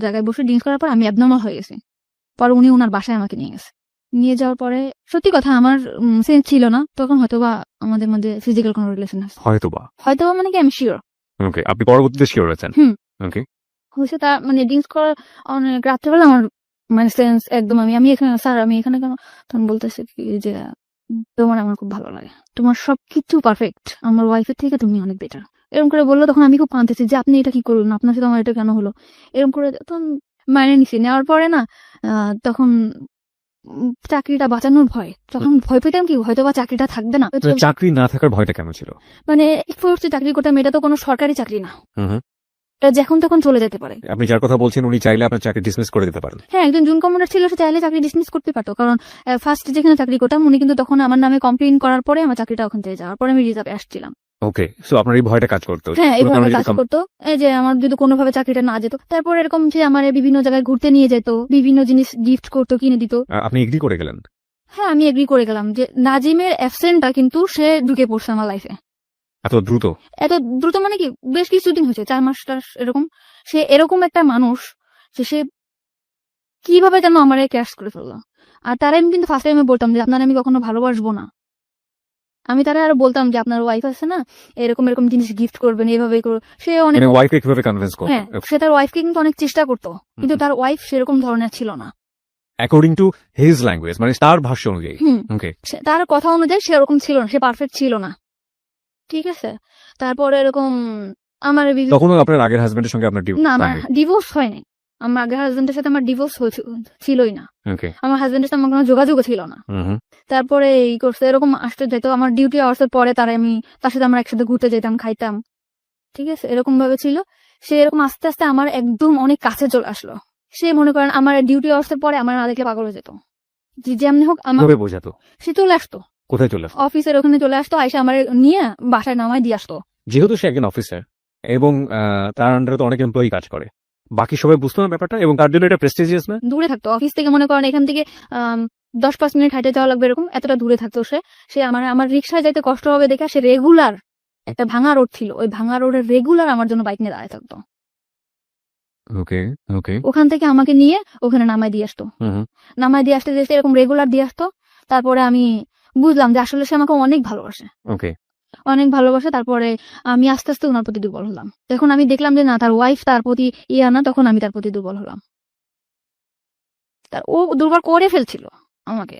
জায়গায় বসে ড্রিঙ্কস করার পর আমি অ্যাবনর্মাল হয়ে গেছি। পরে উনি ওনার বাসায় আমাকে নিয়ে গেছে। নিয়ে যাওয়ার পরে সত্যি কথা আমার সেন্স ছিল না, তখন হয়তোবা আমাদের মধ্যে ফিজিক্যাল কোনো রিলেশন আছে, হয়তোবা মানে কি আমি শিওর। ওকে আপনি পরবর্তীতে শিওর হয়েছেন? ওকে হয়েছে তার মানে ড্রিঙ্কস করার অনেক রাত্রেবেলা আমার মানে সেন্স একদম, আমি এখানে স্যার, আমি এখানে কেন? তখন বলতেছে কি যে তোমার আমার খুব ভালো লাগে, তোমার সবকিছু পারফেক্ট, আমার ওয়াইফের থেকে তুমি অনেক বেটার, এরকম করে বললো। তখন আমি খুব কাঁদতেছি যে আপনি এটা কি করলেন, আপনার সাথে আমার এটা কেন হলো, এরকম করে। তখন মানে নিছি, নেওয়ার পরে না তখন চাকরিটা বাঁচানোর ভয়, তখন ভয় পেতাম কি হয়তো বা চাকরিটা থাকবে না। চাকরি না থাকার ভয়টা কেন ছিল? মানে চাকরি করতাম, এটা তো কোনো সরকারি চাকরি না, এটা যখন তখন চলে যেতে পারে। আপনি যার কথা বলছেন উনি চাইলে আপনার চাকরি ডিসমিস করে দিতে পারেন। হ্যাঁ, একজন জুন কমান্ডার ছিল, সে চাইলে চাকরি ডিসমিস করতে পারতো, কারণ ফার্স্ট যেখানে চাকরি করতাম উনি কিন্তু তখন আমার নামে কমপ্লেইন করার পরে আমার চাকরিটা ওখান থেকে যাওয়ার পরে আমি রিজার্ভে আসছিলাম। ওকে সো আপনার এই ভয়টা কাজ করতো? হ্যাঁ, এইভাবে কাজ করতো, এই যে আমার যদি কোনোভাবে চাকরিটা না যেত। তারপর এরকম যে আমার বিভিন্ন জায়গায় ঘুরতে নিয়ে যেত, বিভিন্ন জিনিস গিফট করতো, কিনে দিত। আপনি এগ্রি করে গেলেন? হ্যাঁ, আমি এগ্রি করে গেলাম যে নাজিমের অ্যাবসেন্টটা কিন্তু সে ঢুকে পড়ছে আমার লাইফে এত দ্রুত। মানে কি বেশ কিছুদিন হয়েছে, 4 মাস এরকম। সে এরকম একটা মানুষ যে সে কিভাবে যেন আমার ক্যাশ করে ফেললো। আর তারা আমি কিন্তু ফার্স্ট টাইমে বলতাম যে আপনার আমি কখনো ভালোবাসবো না। আমি তারা আরো বলতাম যে আপনার ওয়াইফ আছে না, এরকম এরকম জিনিস গিফট করবেন, এইভাবে সে অনেক ওয়াইফকে কিভাবে কনভিন্স করবে? হ্যাঁ, সে তার ওয়াইফকে কিন্তু অনেক চেষ্টা করতো, কিন্তু তার ওয়াইফ সেরকম ধরনের ছিল না অ্যাকর্ডিং টু হিজ ল্যাঙ্গুয়েজ, মানে তার ভাষ্য অনুযায়ী। ওকে তার কথা অনুযায়ী সে ওরকম ছিল না, সে পারফেক্ট ছিল না, ঠিক আছে। তারপরে এরকম আমার তখনও আপনার আগের হাজবেন্ডের সঙ্গে আপনার না, আমার ডিভোর্স হয়নি। আমার আগের হাজবেন্ডের সাথে আমার ডিভোর্স ছিলই না। ওকে আমার হাজবেন্ডের সাথে আমার কোনো যোগাযোগও ছিল না। তারপরে এই করছে এরকম আসতে যেত আমার ডিউটি আওয়ার্স এর পরে তার সাথে আমরা একসাথে ঘুরতে যেতাম, খাইতাম, ঠিক আছে, এরকম ভাবে ছিল। সে এরকম আস্তে আস্তে আমার একদম অনেক কাছে চলে আসলো। সে মনে করেন আমার ডিউটি আওয়ার্স এর পরে আমার না দেখলে পাগল হয়ে যেত। যেমনি হোক আমার বোঝাতো সে চলে আসতো, কোথায় চলে আসতো? অফিসের ওখানে চলে আসতো, আইসা আমার নিয়ে বাসায় নামায় দিয়ে আসতো। যেহেতু সে একজন অফিসার এবং তার আন্ডারে তো অনেক এমপ্লয়ি কাজ করে, বাকি সবাই বুঝতো না ব্যাপারটা এবং তার জন্য এটা প্রেস্টিজিয়াস না? দূরে থাকতো অফিস থেকে, মনে করেন এখান থেকে 10-5 মিনিট হাঁটে যাওয়া লাগবে, এরকম এতটা দূরে থাকতো সে। সে আমার রিক্সায় যাইতে কষ্ট হবে দেখে সে রেগুলার, একটা ভাঙা রোড ছিল, ওই ভাঙা রোডে রেগুলার আমার জন্য বাইক নিয়ে দাঁড়ায় থাকতো। ওকে ওকে ওখান থেকে আমাকে নিয়ে ওখানে নামায় দিয়ে আসতো, নামায় দিয়ে আসতে যেতে এরকম রেগুলার দিয়ে আসতো। তারপরে আমি বুঝলাম যে আসলে সে আমাকে অনেক ভালোবাসে, ওকে অনেক ভালোবাসে। তারপরে আমি আস্তে আস্তে ওনার প্রতি দুর্বল হলাম। যখন আমি দেখলাম যে না, তার ওয়াইফ তার প্রতি না, তখন আমি তার প্রতি দুর্বল হলাম। ও দুর্বল করে ফেলছিল আমাকে,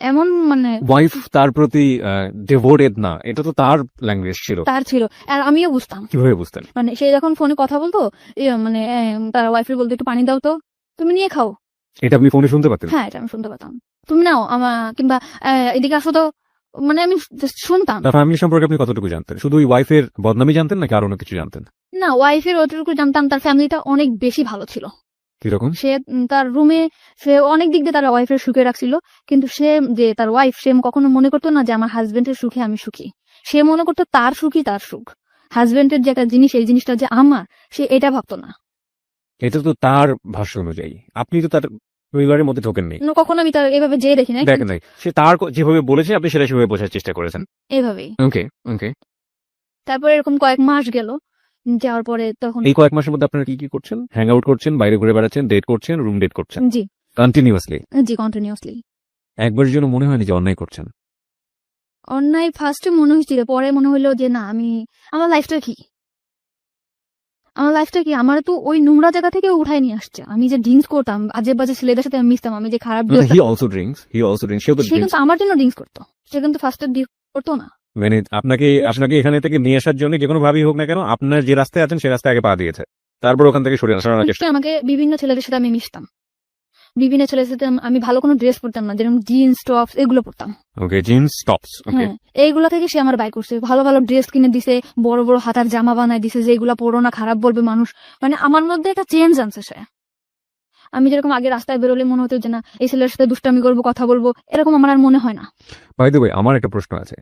এমন মানে ওয়াইফ তার প্রতি ডিভোটেড না, এটা তো তার ল্যাঙ্গুয়েজ ছিল। তার ছিল, আর আমিও বুঝতাম। কিভাবে বুঝতেন? মানে সে যখন ফোনে কথা বলতো, মানে তার ওয়াইফের বলতো একটু পানি দাও তো, তুমি নিয়ে খাও। এটা আপনি ফোনে শুনতে পাতেন? হ্যাঁ, এটা আমি শুনতে পেতাম। তুমি নাও কিংবা এদিকে আসো তো, মানে আমি just শুনতাম। তার ফ্যামিলি সম্পর্কে আপনি কতটুকু জানতেন? শুধু ওই ওয়াইফের বদনামই জানতেন নাকি আরো অন্য কিছু জানতেন? না, ওয়াইফের অতটুকু জানতাম, তার ফ্যামিলিটা অনেক বেশি ভালো ছিল। কিরকম? সে তার রুমে সে অনেক দিক দিয়ে তার ওয়াইফের সুখে রাখছিল, কিন্তু সে যে তার ওয়াইফ, সে কখনো মনে করতো না যে আমার হাজবেন্ডের সুখে আমি সুখী। সে মনে করতো তার সুখই তার সুখ, হাজবেন্ডের যে একটা জিনিস, এই জিনিসটা যে আমার, সে এটা ভাবতো না। এটা তো তার ভাষ্য অনুযায়ী, আপনি তো তার পরিবারের মধ্যে ঢোকেননি। কখনো আমি তার এভাবে যেয়ে দেখি না, দেখেন নাই, সে তার যেভাবে বলেছে আপনি সেটা সেভাবে বোঝার চেষ্টা করেছেন। এভাবেই। ওকে ওকে। তারপরে এরকম কয়েক মাস গেল, যাওয়ার পরে তখন এই কয়েক মাসের মধ্যে আপনারা কি কি করছেন? হ্যাং আউট করছেন, বাইরে ঘুরে বেড়াচ্ছেন, ডেট করছেন, রুম ডেট করছেন জি কন্টিনিউয়াসলি? জি কন্টিনিউয়াসলি। একবারের জন্য মনে হয়নি যে অন্যায় করছেন? অন্যায় ফার্স্টে মনে হয়েছিল, পরে মনে হলো যে না, আমার লাইফটা কি, আমার তো ওই নোংরা জায়গা থেকে উঠাই নিয়ে আসছে। আমি যে ড্রিঙ্কস করতাম, আজে বাজে ছেলেদের সাথে আমি মিশতাম, আমি যে খারাপ হি অলসো ড্রিঙ্কস, সেও তো সে ড্রিঙ্কস। কিন্তু আমার জন্য ড্রিঙ্কস করতো, সে কিন্তু ফার্স্টে করতো না। মানে আপনাকে এখানে থেকে নিয়ে আসার জন্য যে কোনো ভাবেই হোক না কেন, আপনার যে রাস্তায় আছেন সেই রাস্তায় আগে পা দিয়েছে, তারপর ওখান থেকে সরানোর চেষ্টা। নিশ্চয়ই আমাকে বিভিন্ন ছেলেদের সাথে আমি মিশতাম, বিভিন্ন ছেলেদের সাথে আমি ভালো কোনো ড্রেস পরতাম না, যেরকম জিন্স টপস এগুলো পরতাম। ওকে, জিন্স টপস। ওকে, হ্যাঁ, এইগুলা থেকে সে আমার বাই করছে, ভালো ভালো ড্রেস কিনে দিছে, বড় বড় হাতার জামা বানায় দিছে, যে এগুলা পরো না, খারাপ বলবে মানুষ। মানে আমার মধ্যে একটা চেঞ্জ আনছে সে। আমি যেরকম আগে রাস্তায় বেরোলে মনে হতো যে না, এই ছেলের সাথে দুষ্টামি করবো, কথা বলবো, এরকম আমার আর মনে হয় না। বাই দ্য ওয়ে, আমার একটা প্রশ্ন আছে।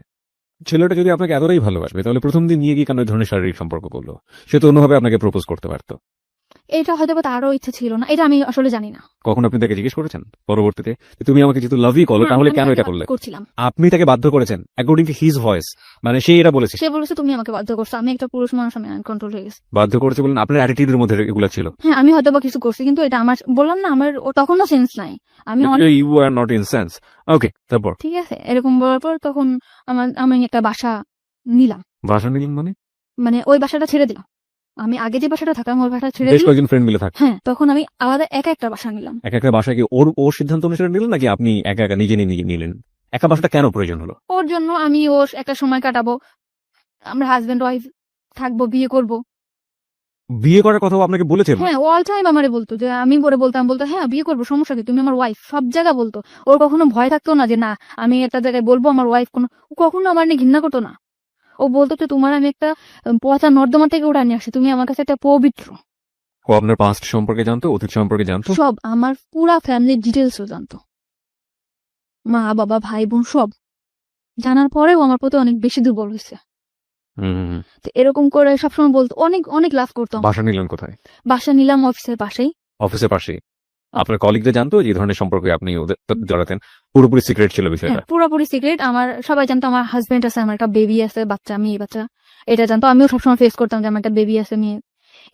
ছেলেটা যদি আপনাকে এতটাই ভালোবাসবে, তাহলে প্রথম দিন নিয়ে কি কেন এই ধরনের শারীরিক সম্পর্ক করলো? সে তো অন্যভাবে আপনাকে প্রপোজ করতে পারতো। এটা হয়তো বা তারও ইচ্ছা ছিল না, এটা আমি আসলে জানি না। কখন আপনি তাকে জিজ্ঞেস করেছেন পরবর্তীতে যে তুমি আমাকে যেহেতু লাভই করো, তাহলে আমি কেন তাকে এটা বাধ্য করলে? করছিলাম। আপনি তাকে বাধ্য করেছেন অ্যাকর্ডিং টু হিজ ভয়েস, মানে সে এটা বলেছে? সে বলেছে তুমি আমাকে বাধ্য করছো, আমি একটা পুরুষ মানুষ, আমি কন্ট্রোল হয়ে গেছি। বাধ্য করেছে বলেন? আপনার অ্যাটিটিউডের মধ্যে এগুলো ছিল? হ্যাঁ, আমি হয়তো বা কিছু করছি, কিন্তু এটা আমার, বললাম না, আমার তখনও সেন্স নাই। আমি you are not in sense. Okay, তারপর? ঠিক আছে, এরকম বলার পর তখন আমি একটা বাসা নিলাম। বাসা নিলেন মানে? মানে ওই বাসাটা ছেড়ে দিলাম, আমি আগে যে বাসাটা থাকতাম ওই বাসাটা ছেড়ে বেশ দিলাম। কয়েকজন ফ্রেন্ড মিলে থাক। হ্যাঁ, তখন আমি আলাদা একা একটা বাসা নিলাম। এক একটা বাসা কি ওর সিদ্ধান্ত অনুসারে নিলেন নাকি আপনি একা একা নিজে নিলেন? একা বাসাটা কেন প্রয়োজন হলো? ওর জন্য, আমি ওর একটা সময় কাটাবো, আমরা হাজবেন্ড ওয়াইফ থাকবো, বিয়ে করব। বিয়ে করার কথাও আপনাকে বলেছেন? হ্যাঁ, অল টাইম আমারে বলতো, যে আমি বলতো হ্যাঁ বিয়ে করবো, সমস্যা কি, তুমি আমার ওয়াইফ, সব জায়গা বলতো। ওর কখনো ভয় থাকতো না যে না, আমি একটা জায়গায় বলবো আমার ওয়াইফ, কখনো আমার নিয়ে ঘৃণা করতো না। ও বলতো যে তোমার আমি একটা পচা নর্দমা থেকে উঠে নিয়ে আসছি, তুমি আমার কাছে একটা পবিত্র। ও আপনার পাস্ট সম্পর্কে জানতো, অতীত সম্পর্কে জানতো? সব, আমার পুরা ফ্যামিলির ডিটেলসও জানতো, মা বাবা ভাই বোন সব জানার পরেও আমার প্রতি অনেক বেশি দুর্বল হয়েছে। তো এরকম করে সবসময় বলতো, অনেক অনেক লাভ করতো। বাসা নিলেন কোথায়? বাসা নিলাম অফিসের পাশেই। অফিসের পাশেই? আপনার কলিগরা জানতো যে এই ধরনের সম্পর্কে আপনি ওদের জড়াতেন? পুরোপুরি সিক্রেট ছিল বিষয়টা? হ্যাঁ, পুরোপুরি সিক্রেট। আমার সবাই জানতো আমার হাজবেন্ড আছে, আমার একটা বেবি আছে, বাচ্চা, মেয়ে বাচ্চা, এটা জানতো। আমিও সবসময় ফেস করতাম যে আমার একটা বেবি আছে, মেয়ে,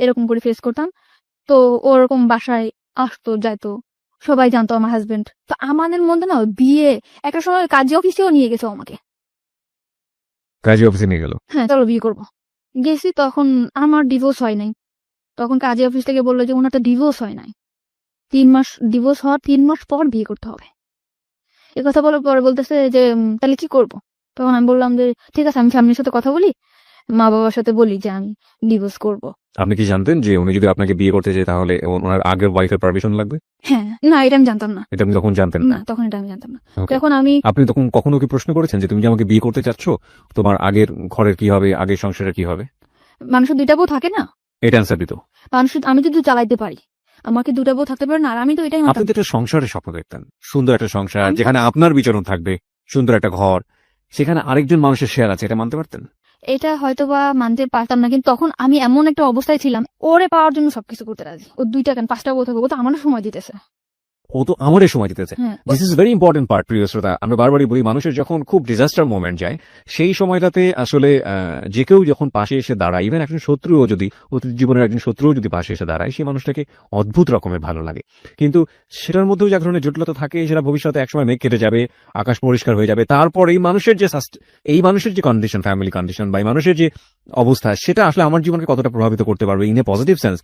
এরকম করে ফেস করতাম। তো ওরকম বাসায় আসতো যাইতো, সবাই জানতো আমার হাজবেন্ড। তো আমাদের মধ্যে না বিয়ে একটা সময় কাজী অফিসেও নিয়ে গেছে আমাকে। কাজী অফিসে নিয়ে গেল? হ্যাঁ, চলো বিয়ে করবো। গেছি, তখন আমার ডিভোর্স হয় নাই। তখন কাজী অফিস থেকে বললো যে ওনার তো ডিভোর্স হয় নাই, 3 মাস, ডিভোর্স হওয়ার 3 মাস পর বিয়ে করতে হবে। এ কথা বলার পরে বলতেছে যে তাহলে কি করব? তখন আমি বললাম যে ঠিক আছে, আমি ফ্যামিলির সাথে কথা বলি, মা বাবার সাথে বলি যে আমি ডিভোর্স করব। আপনি কি জানতেন যে উনি যদি আপনাকে বিয়ে করতে চায় তাহলে ওনার আগের ওয়াইফের পারমিশন লাগবে? হ্যাঁ, না এটা আমি জানতাম না। এটা আপনি তখন জানতেন না, তখন এটা আমি জানতাম না। Okay. তখন আমি আপনি তখন কখনো কি প্রশ্ন করেছেন যে তুমি যে আমাকে বিয়ে করতে চাচ্ছ, তোমার আগের ঘরের কি হবে, আগের সংসারের কি হবে? মানুষের দুইটা বউ থাকে না, এটা অ্যান্সার দিত। আমি যদি চালাইতে পারি, আমাকে দুটা বউ থাকতে পারে না, আর আমি তো এটাই আপনি মানতাম। তো একটা সংসারের স্বপ্ন দেখতেন, সুন্দর একটা সংসার আমি- যেখানে আপনার বিচরণ থাকবে, সুন্দর একটা ঘর, সেখানে আরেকজন মানুষের শেয়ার আছে, এটা মানতে পারতেন? এটা হয়তো বা মানতে পারতাম না, কিন্তু তখন আমি এমন একটা অবস্থায় ছিলাম, ওরে পাওয়ার জন্য সবকিছু করতে রাজি। ও 2টা কেন 5টা বউ থাকবে, ও তো আমারও সময় দিতেছে। ও তো আমারই সময় দিতেছে। হ্যাঁ, this is very important part, প্রিয় শ্রোতা। আমরা বারবারই বলি, মানুষের যখন খুব ডিজাস্টার মোমেন্ট যায়, সেই সময়টাতে আসলে যে কেউ যখন পাশে এসে দাঁড়ায়, ইভেন একজন শত্রুও যদি, অতীত জীবনের একজন শত্রুও যদি পাশে এসে দাঁড়ায়, সেই মানুষটাকে অদ্ভুত রকমের ভালো লাগে। কিন্তু সেটার মধ্যেও যে এক ধরনের জটিলতা থাকে, সেটা ভবিষ্যতে একসময় মেঘ কেটে যাবে, আকাশ পরিষ্কার হয়ে যাবে। তারপর এই মানুষের যে কন্ডিশন, ফ্যামিলি কন্ডিশন বা এই মানুষের যে অবস্থা, সেটা আসলে আমার জীবনকে কতটা প্রভাবিত করতে পারবে ইন এ পজিটিভ সেন্স,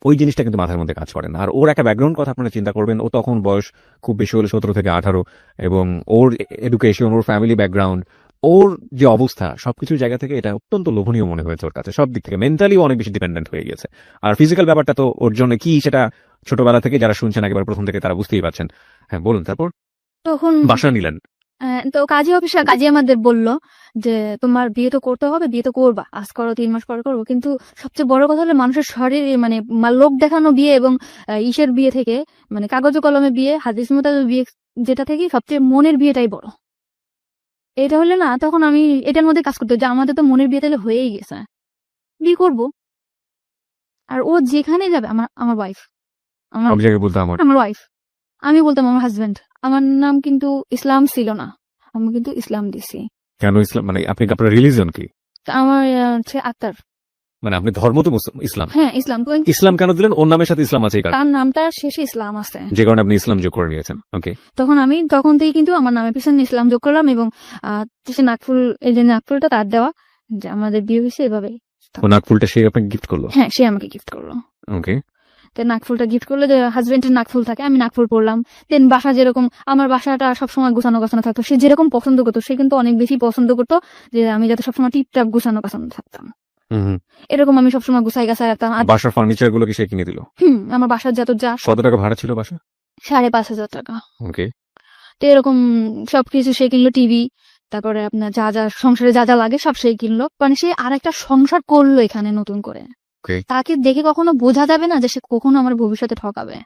ওই জিনিসটা কিন্তু মাথার মধ্যে কাজ করে না। আর ওর একটা ব্যাকগ্রাউন্ড কথা আপনারা চিন্তা করবেন, ও তখন বয়স খুব বেশি হলে 17 থেকে 18, এবং ওর এডুকেশন, ওর ফ্যামিলি ব্যাকগ্রাউন্ড, ওর যে অবস্থা, সবকিছু জায়গা থেকে এটা অত্যন্ত লোভনীয় মনে হয়েছে ওর কাছে। সব দিক থেকে মেন্টালি অনেক বেশি ডিপেন্ডেন্ট হয়ে গেছে। আর ফিজিক্যাল ব্যাপারটা তো ওর জন্য কি, সেটা ছোটবেলা থেকে যারা শুনছেন একেবারে প্রথম থেকে তারা বুঝতেই পারছেন। হ্যাঁ, বলুন। তারপর তখন বাসা নিলেন? তো কাজী আমাদের বলল যে তোমার বিয়ে তো করতে হবে, বিয়ে তো করবা, আজ করো 3 মাস পরে করবো, কিন্তু সবচেয়ে বড় কথা হলো মানুষের শরীর, মানে লোক দেখানো বিয়ে এবং ইসের বিয়ে থেকে, মানে কাগজে কলমে বিয়ে, হাদিস মোতাবেক বিয়ে, যেটা থেকে সবচেয়ে মনের বিয়েটাই বড়। এটা হলে না, তখন আমি এটার মধ্যে কাজ করতে, যে আমাদের তো মনের বিয়ে তাহলে হয়েই গেছে, বিয়ে করব। আর ও যেখানে যাবে, আমার আমার ওয়াইফ, আমার সব জায়গায় বলতে আমার আমার ওয়াইফ, আমি বলতাম আমার হাজবেন্ড। আমার নাম কিন্তু ইসলাম ছিল না, আমি কিন্তু ইসলাম দিছি। কেন ইসলাম? মানে আপনি আপনার রিলিজন কি? আমার হচ্ছে আক্তার। মানে আপনি ধর্ম তো ইসলাম। হ্যাঁ, ইসলাম। তো ইসলাম কেন দিলেন? ওর নামের সাথে ইসলাম আছে এই কারণে, তার নামটার শেষে ইসলাম আছে, যে কারণে আপনি ইসলাম যোগ করে নিয়েছেন। ওকে। তখন থেকে কিন্তু আমার নামের পিছনে ইসলাম যোগ করলাম, এবং সে নাকফুল, এই যে নাকফুলটা তার দেওয়া, যে আমাদের বিয়ে হয়েছে এভাবে। ও নাকফুলটা সে আপনাকে গিফট করলো? হ্যাঁ, সে আমাকে গিফট করলো। ওকে। তো নাকফুলটা গিফট করলো, যে হাজবেন্ডের নাকফুল থাকে, আমি নাকফুল পরলাম। দেন বাসা যেরকম, আমার বাসাটা সবসময় গুছানো গাছানো থাকতো, সে যেরকম পছন্দ করতো, সে কিন্তু অনেক বেশি পছন্দ করতো যে আমি যাতে সবসময় টিপটাপ গুছানো গাছানো থাকতাম। এরকম আমি সবসময় গুছাই গাছাই রাখতাম। আর বাসার ফার্নিচার গুলো কি সে কিনে দিল? আমার বাসার যত যা কত টাকা ভাড়া ছিল বাসা? 5,500 টাকা। ওকে। তো এরকম সবকিছু সে কিনলো, টিভি, তারপরে আপনার যা যা সংসারে যা যা লাগে সব সে কিনলো। মানে সে আর একটা সংসার করলো এখানে নতুন করে। Okay. তাকে দেখে কখনো বোঝা যাবে না যে সে কখনো আমার ভবিষ্যতে ঠকাবে।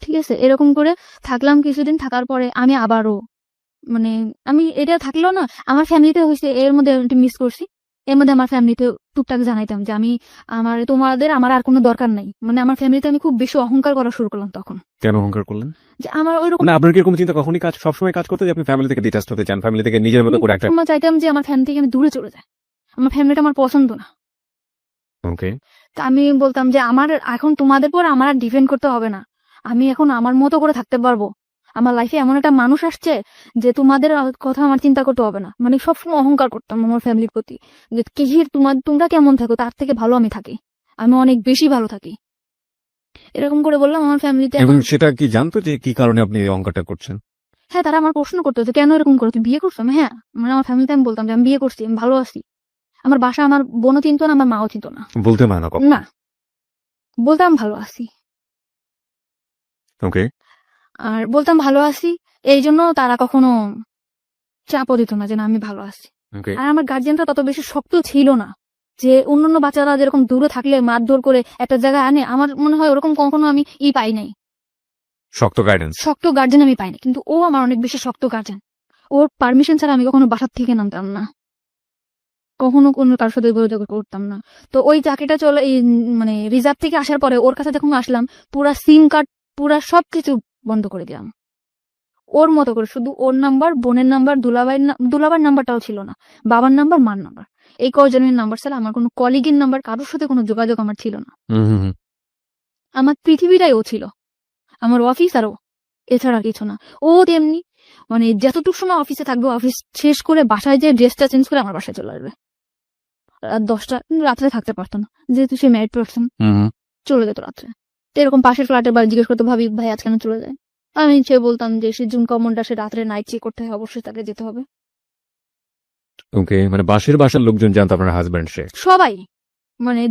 ঠিক আছে, এরকম করে থাকলাম কিছুদিন। থাকার পরে আমি আবারও, মানে আমি এটা থাকলেও না, আমার ফ্যামিলিতে হয়েছে এর মধ্যে মিস করছি। এর মধ্যে আমার ফ্যামিলিতে টুকটাক জানাইতাম যে আমার আর কোনো দরকার নাই। মানে আমার ফ্যামিলিতে আমি খুব বেশি অহংকার করা শুরু করলাম তখন, কেন অহংকার করলেন? যে আমার ওইরকম মানে আপনার কি এরকম চিন্তা কখনই সবসময় কাজ করতে, যে আপনি ফ্যামিলি থেকে ডিটাচড হতে চান, ফ্যামিলি থেকে নিজের মতো করে একটা? সময় চাইতাম যে আমার ফ্যামিলি থেকে আমি দূরে চলে যাই, আমার ফ্যামিলিটা আমার পছন্দ না। ওকে। তা আমি বলতাম যে আমার এখন তোমাদের পর আমার আর ডিপেন্ড করতে হবে না, আমি এখন আমার মতো করে থাকতে পারবো। আমার লাইফে এমন একটা মানুষ আসছে যে তোমাদের কথা আমার চিন্তা করতে হবে না। মানে সবসময় অহংকার করতাম আমার ফ্যামিলির প্রতি, যে তোমরা কেমন থাকো তার থেকে ভালো আমি থাকি, আমি অনেক বেশি ভালো থাকি, এরকম করে বললাম আমার ফ্যামিলিতে। এবং সেটা কি জানতো যে কি কারণে আপনি এই অহংকারটা করছেন? হ্যাঁ, তারা আমার প্রশ্ন করতো যে কেন এরকম করো, তুমি বিয়ে করছো? হ্যাঁ, মানে আমার ফ্যামিলিতে আমি বলতাম যে আমি বিয়ে করছি, আমি ভালো আছি। আমার বাসা আমার বোনও চিনতো না, আমার মাও চিনতো না। বলতে মানে না কখন? না, বলতাম ভালো আছি। ওকে। আর বলতাম ভালো আছি, এই জন্য তারা কখনো চাপও দিত না যে না আমি ভালো আছি। ওকে। আর আমার গার্জিয়ানরা তত বেশি শক্ত ছিল না, যে অন্যান্য বাচ্চারা যেরকম দূরে থাকলে মারধর করে একটা জায়গায় আনে, আমার মনে হয় ওরকম কখনো আমি পাই নাই, শক্ত গাইডেন্স। শক্ত গার্জেন আমি পাইনি। কিন্তু ও আমার অনেক বেশি শক্ত গার্জেন। ওর পারমিশন ছাড়া আমি কখনো বাসার থেকে নামতাম না, কখনো কোনো কারোর সাথে যোগাযোগ করতাম না। তো ওই চাকরিটা চলে, মানে রিজার্ভ থেকে আসার পরে ওর কাছে যখন আসলাম, পুরা সিম কার্ড, পুরা সবকিছু বন্ধ করে দিলাম ওর মতো করে। শুধু ওর নাম্বার, বোনের নাম্বার, দুলাভাইয়ের নাম্বারটাও ছিল না, বাবার নাম্বার, মার নাম্বার, এই কজনের নাম্বার ছাড়া আমার কোনো কলিগের নাম্বার, কারোর সাথে কোনো যোগাযোগ আমার ছিল না। আমার পৃথিবীটাই ও ছিল, আমার অফিস আর ও, এছাড়া কিছু না। ও তেমনি, মানে যতটুকু সময় অফিসে থাকবে, অফিস শেষ করে বাসায় যে ড্রেসটা চেঞ্জ করে আমার বাসায় চলে আসবে। রাত 10টা, রাত্রে থাকতে পারতো না, যেহেতু সে ম্যারিড পার্সন, চলে যেত রাত্রে। তো এরকম পাশের ফ্ল্যাটের বাড়ি জিজ্ঞেস করতো, ভাবি ভাই আজ কেন চলে যায়? আমি সে বলতাম যে সে জুন কমনটা, সে রাত্রে নাইট চেক করতে হয়, অবশ্যই তাকে যেতে হবে। ওকে, মানে বাসার লোকজন জানতো আপনার হাজবেন্ড সে। সবাই, মানে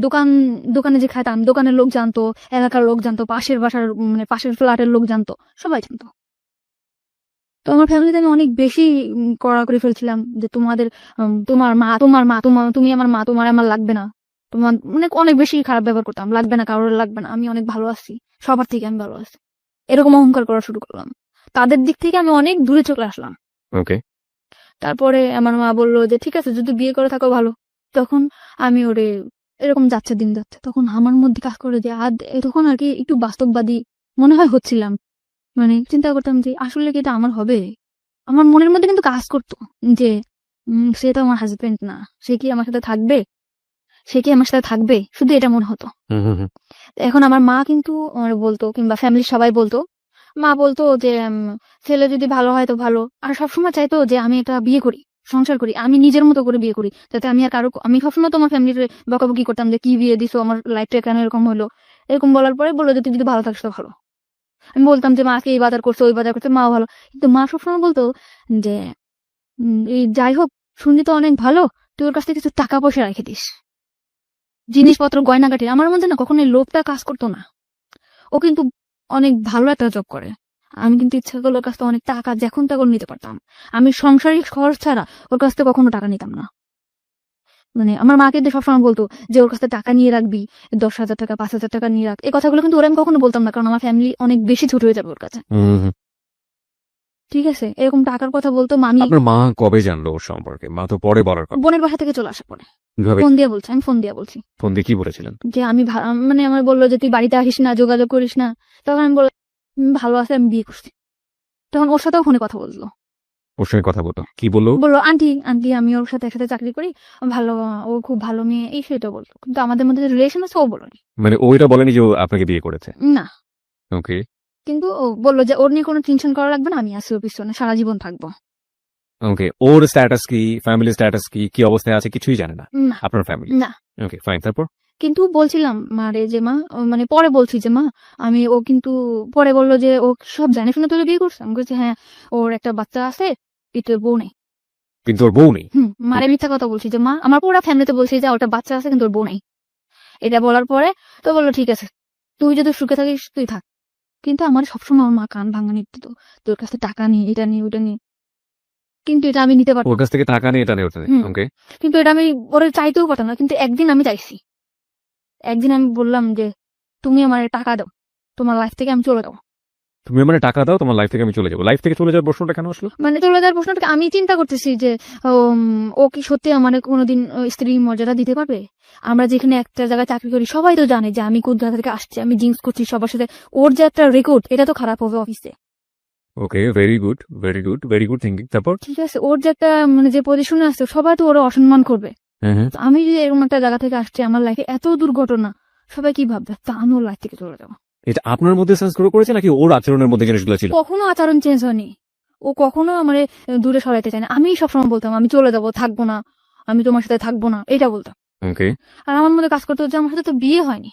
দোকানে যে খাইতাম দোকানের লোক জানতো, এলাকার লোক জানতো, পাশের বাসার মানে পাশের ফ্ল্যাটের লোক জানতো, সবাই জানতো। তো আমার ফ্যামিলিতে আমি অনেক বেশি কড়া করে ফেলছিলাম যে তুমি আমার মা, তোমার আমার লাগবে না, তোমার মানে অনেক বেশি খারাপ ব্যবহার করতাম, লাগবে না, কারোর লাগবে না, আমি অনেক ভালো আছি, সবার থেকে আমি ভালো আছি, এরকম অহংকার করা শুরু করলাম। তাদের দিক থেকে আমি অনেক দূরে চলে আসলাম। ওকে, তারপরে আমার মা বললো যে ঠিক আছে, যদি বিয়ে করে থাকো ভালো। তখন আমি ওরে, এরকম যাচ্ছে দিন যাচ্ছে, তখন আমার মধ্যে কাজ করে যে তখন আর কি একটু বাস্তববাদী মনে হয় হচ্ছিলাম, মানে চিন্তা করতাম যে আসলে কি এটা আমার হবে। আমার মনের মধ্যে কিন্তু কাজ করতো যে সে তো আমার হাজবেন্ড না, সে কি আমার সাথে থাকবে, শুধু এটা মনে হতো। এখন আমার মা কিন্তু আমার বলতো, কিংবা ফ্যামিলির সবাই বলতো, মা বলতো যে ছেলে যদি ভালো হয় তো ভালো, আর সবসময় চাইতো যে আমি এটা বিয়ে করি, সংসার করি, আমি নিজের মতো করে বিয়ে করি, যাতে আমি আর আমি সবসময় তো আমার ফ্যামিলির বকাবকি করতাম যে কি বিয়ে দিছো, আমার লাইফটা কেন এরকম হলো। এরকম বলার পরে বললো যে তুই যদি ভালো থাকিস তো ভালো। আমি বলতাম যে মাকে এই বাজার করছে, ওই বাজার করছে, মাও ভালো, কিন্তু মা সবসময় বলতো যে এই যাই হোক, শুনলি তো অনেক ভালো, তুই ওর কাছ থেকে কিছু টাকা পয়সা রেখে দিস, জিনিসপত্র গয়নাগাটি। আমার মধ্যে না কখনো এই লোভটা কাজ করতো না। ও কিন্তু অনেক ভালো একটা জব করে, আমি কিন্তু ইচ্ছা করলে ওর কাছ থেকে অনেক টাকা যখন তখন নিতে পারতাম। আমি সংসারিক খরচ ছাড়া ওর কাছ থেকে কখনো টাকা নিতাম না। মানে আমার মা কিন্তু সবসময় বলতো যে ওর কাছ থেকে টাকা নিয়ে রাখবি, 10,000 টাকা 5,000 টাকা নিয়ে রাখ। এই কথাগুলো কিন্তু ওরা আমি কখনো বলতাম না, কারণ আমার ফ্যামিলি অনেক বেশি ছোট হয়ে যাবে ওর কাছে। ঠিক আছে, এরকম টাকার কথা বলতো। মামি আপনার মা কবে জানলো ওর সম্পর্কে? মা তো পরে বলার কথা। বোনের বাসা থেকে চলে আসার পরে কিভাবে? আমি ফোন দিয়ে বলছি ফোন দিয়ে কি বলেছিলেন? যে আমি মানে আমার বললো যে তুই বাড়িতে আসিস না, যোগাযোগ করিস না। তখন আমি বললাম ভালো আছে, আমি বিয়ে করছি। তখন ওর সাথেও ফোনে কথা বললো। ওর সঙ্গে কথা বলতো, কি বললো? বললো আন্টি আন্টি আমি ওর সাথে একসাথে চাকরি করি, ভালো, ও খুব ভালো মেয়ে, এই সেটা বলতো, কিন্তু আমাদের মধ্যে যে রিলেশন আছে ও বলেনি। মানে ওইটা বলেনি যে ও আপনাকে বিয়ে করেছে? না, ওকে, কিন্তু ও বললো যে ওর নিয়ে কোনো টেনশন করা লাগবে না, আমি আছি ওর পিছনে, সারা জীবন থাকবো। ওকে। ওর স্ট্যাটাস কি, ফ্যামিলি স্ট্যাটাস কি অবস্থায় আছে কিছুই জানে না না আপনার ফ্যামিলি? না, ওকে, ফাইন। তারপর? কিন্তু বলছিলাম মারে যে মা, মানে পরে বলছি যে মা আমি, ও কিন্তু পরে বললো যে ও সব জানে শুনে তোর বিয়ে করছে। আমি বলছি হ্যাঁ, ওর একটা বাচ্চা আছে, কিন্তু ওর বউ নেই। কিন্তু ওর বউ নেই? মারে মিথ্যা কথা বলছি যে মা, আমার পুরো ফ্যামিলিতে বলছি যে ওটা বাচ্চা আছে কিন্তু ওর বউ নেই। এটা বলার পরে তো বললো ঠিক আছে, তুই যদি সুখে থাকিস তুই থাক। কিন্তু আমার সবসময় আমার মা কান ভাঙানি দিত, তোর কাছে টাকা নিয়ে, এটা নিয়ে, ওটা নিয়ে, কিন্তু এটা আমি নিতে পারতাম। ওর কাছ থেকে টাকা নিয়ে এটা নিয়ে ওটা নিয়ে? ওকে। কিন্তু এটা আমি ওরে চাইতেও পারতাম না। কিন্তু একদিন আমি চাইছি, একদিন আমি বললাম যে তুমি আমার টাকা দাও, তোমার লাইফ থেকে আমি চলে যাবো। তুমি মানে টাকা দাও, তোমার লাইফ থেকে আমি চলে যাবো। লাইফ থেকে চলে যাওয়ার প্রশ্নটা কেন আসলো? মানে চলে যাওয়ার প্রশ্নটাকে আমি চিন্তা করতেছি যে ও কি সত্যি আমার কোনোদিন স্ত্রীর মর্যাদা দিতে পারবে। আমরা যেখানে একটা জায়গায় চাকরি করি সবাই তো জানে যে আমি কোন জায়গা থেকে আসছি, আমি জিন্স করছি সবার সাথে, ওর যে একটা রেকর্ড, এটা তো খারাপ হবে অফিসে। Okay, very good, very good, very good thinking. তারপর? ঠিক আছে, ওর যে একটা মানে যে পজিশনে আসছে সবাই তো ওরা অসম্মান করবে। হ্যাঁ, তো আমি যদি এরকম একটা জায়গা থেকে আসছি, আমার লাইফে এত দুর্ঘটনা, সবাই কি ভাববে, তা আমি ওর লাইফ থেকে চলে যাবো। এটা আপনার মধ্যে সেন্স গ্রো করেছে নাকি ওর আচরণের মধ্যে জিনিসগুলো ছিল? কখনো আচরণ চেঞ্জ হয়নি, ও কখনো আমার দূরে সরাইতে চায় না। আমি সবসময় বলতাম আমি চলে যাবো, থাকবো না, আমি তোমার সাথে থাকবো না, এটা বলতাম। ওকে। আর আমার মধ্যে কাজ করতে হচ্ছে আমার সাথে তো বিয়ে হয়নি,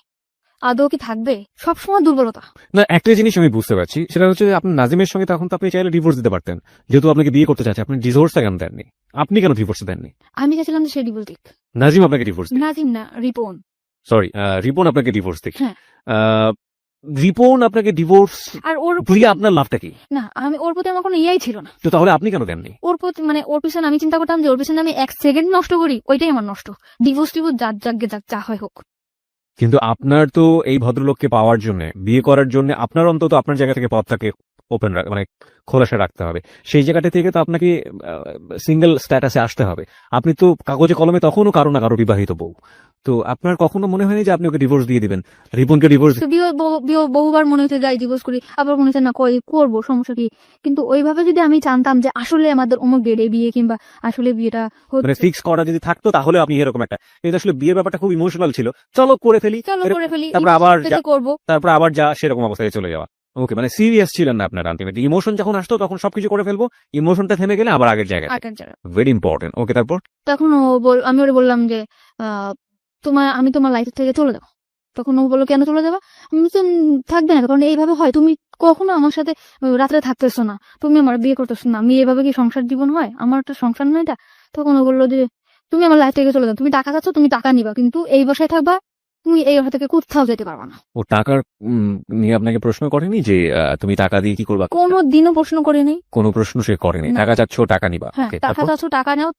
আদৌ কি থাকবে, সবসময় দুর্বলতা। না, একটা জিনিস আমি বুঝতে পারছি, সেটা হচ্ছে যে আপনার নাজিমের সঙ্গে তখন তো আপনি চাইলে ডিভোর্স দিতে পারতেন, যেহেতু আপনাকে বিয়ে করতে চাচ্ছে। আপনি ডিভোর্সটা কেন দেননি? আপনি কেন ডিভোর্স দেননি? আমি চাইছিলাম যে সে ডিভোর্স দিক। নাজিম আপনাকে ডিভোর্স দিক? নাজিম না, রিপন। সরি, রিপন আপনাকে ডিভোর্স দিক। হ্যাঁ। রিপন আপনাকে ডিভোর্স আর ওর দিয়ে আপনার লাভটা কি? না, আমি ওর প্রতি আমার কোনো ইয়াই ছিল না। তো তাহলে আপনি কেন দেননি? ওর প্রতি মানে ওর পিছনে আমি চিন্তা করতাম যে ওর পিছনে আমি 1 সেকেন্ড নষ্ট করি, ওইটাই আমার নষ্ট। ডিভোর্স যা হয় হোক। কিন্তু আপনার তো এই ভদ্রলোককে পাওয়ার জন্য, বিয়ে করার জন্য আপনার অন্তত আপনার জায়গা থেকে পথটাকে ওপেন মানে খোলাসা রাখতে হবে। সেই জায়গাটা থেকে তো আপনাকে সিঙ্গেল স্ট্যাটাসে আসতে হবে। আপনি তো কাগজে কলমে তখনও কারো না কারো বিবাহিত বউ। তো আপনার কখনো মনে হয়নি যে আপনি ওকে ডিভোর্স দিয়ে দিবেন, রিপনকে ডিভোর্স? তো বহুবার মনে হচ্ছে যাই ডিভোর্স করি, আবার মনে হচ্ছে না করবো, সমস্যা কি। কিন্তু ওইভাবে যদি আমি জানতাম যে আসলে আমাদের অমুক ডেটে বিয়ে, কিংবা আসলে বিয়েটা মানে হচ্ছে, ফিক্স করা যদি থাকতো তাহলে আপনি এরকম একটা, এটা আসলে বিয়ের ব্যাপারটা খুব ইমোশনাল ছিল, চলো করে ফেলি, চলো করে ফেলি, তারপর আবার যা সেরকম অবস্থায় চলে যাওয়া। ওকে, মানে সিরিয়াস ছিলেন না আপনার আলটিমেটলি। ইমোশন যখন আসতো তখন সবকিছু করে ফেলবো, ইমোশনটা থেমে গেলে আবার আগের জায়গায়। Very important. ওকে, তারপর? তখন আমি ওরে বললাম যে আমি তোমার লাইফ থেকে চলে যাবো। তখন ও বললো কেন চলে যাবা। আমি বললাম, থাকবে না, কারণ এইভাবে হয়, তুমি কখনো আমার সাথে রাত্রে থাকতেছো না, তুমি আমার বিয়ে করতেছো না, আমি এভাবে কি সংসার জীবন হয়, আমার একটা সংসার নয় এটা। তখন ও বললো যে তুমি আমার লাইফ থেকে চলে যাও, তুমি টাকা চাচ্ছ, তুমি টাকা নিবা, কিন্তু এই বাসায় থাকবা, তুমি এই বাসা থেকে কোথাও যেতে পারবা না। ও টাকার নিয়ে আপনাকে প্রশ্ন করেনি যে তুমি টাকা দিয়ে কি করবা? কোনো দিনও প্রশ্ন করে নেই। কোনো প্রশ্ন সে করেনি, না। টাকা চাচ্ছ টাকা নিবা। হ্যাঁ, Okay, টাকা তারপর? চাচ্ছ টাকা নাও,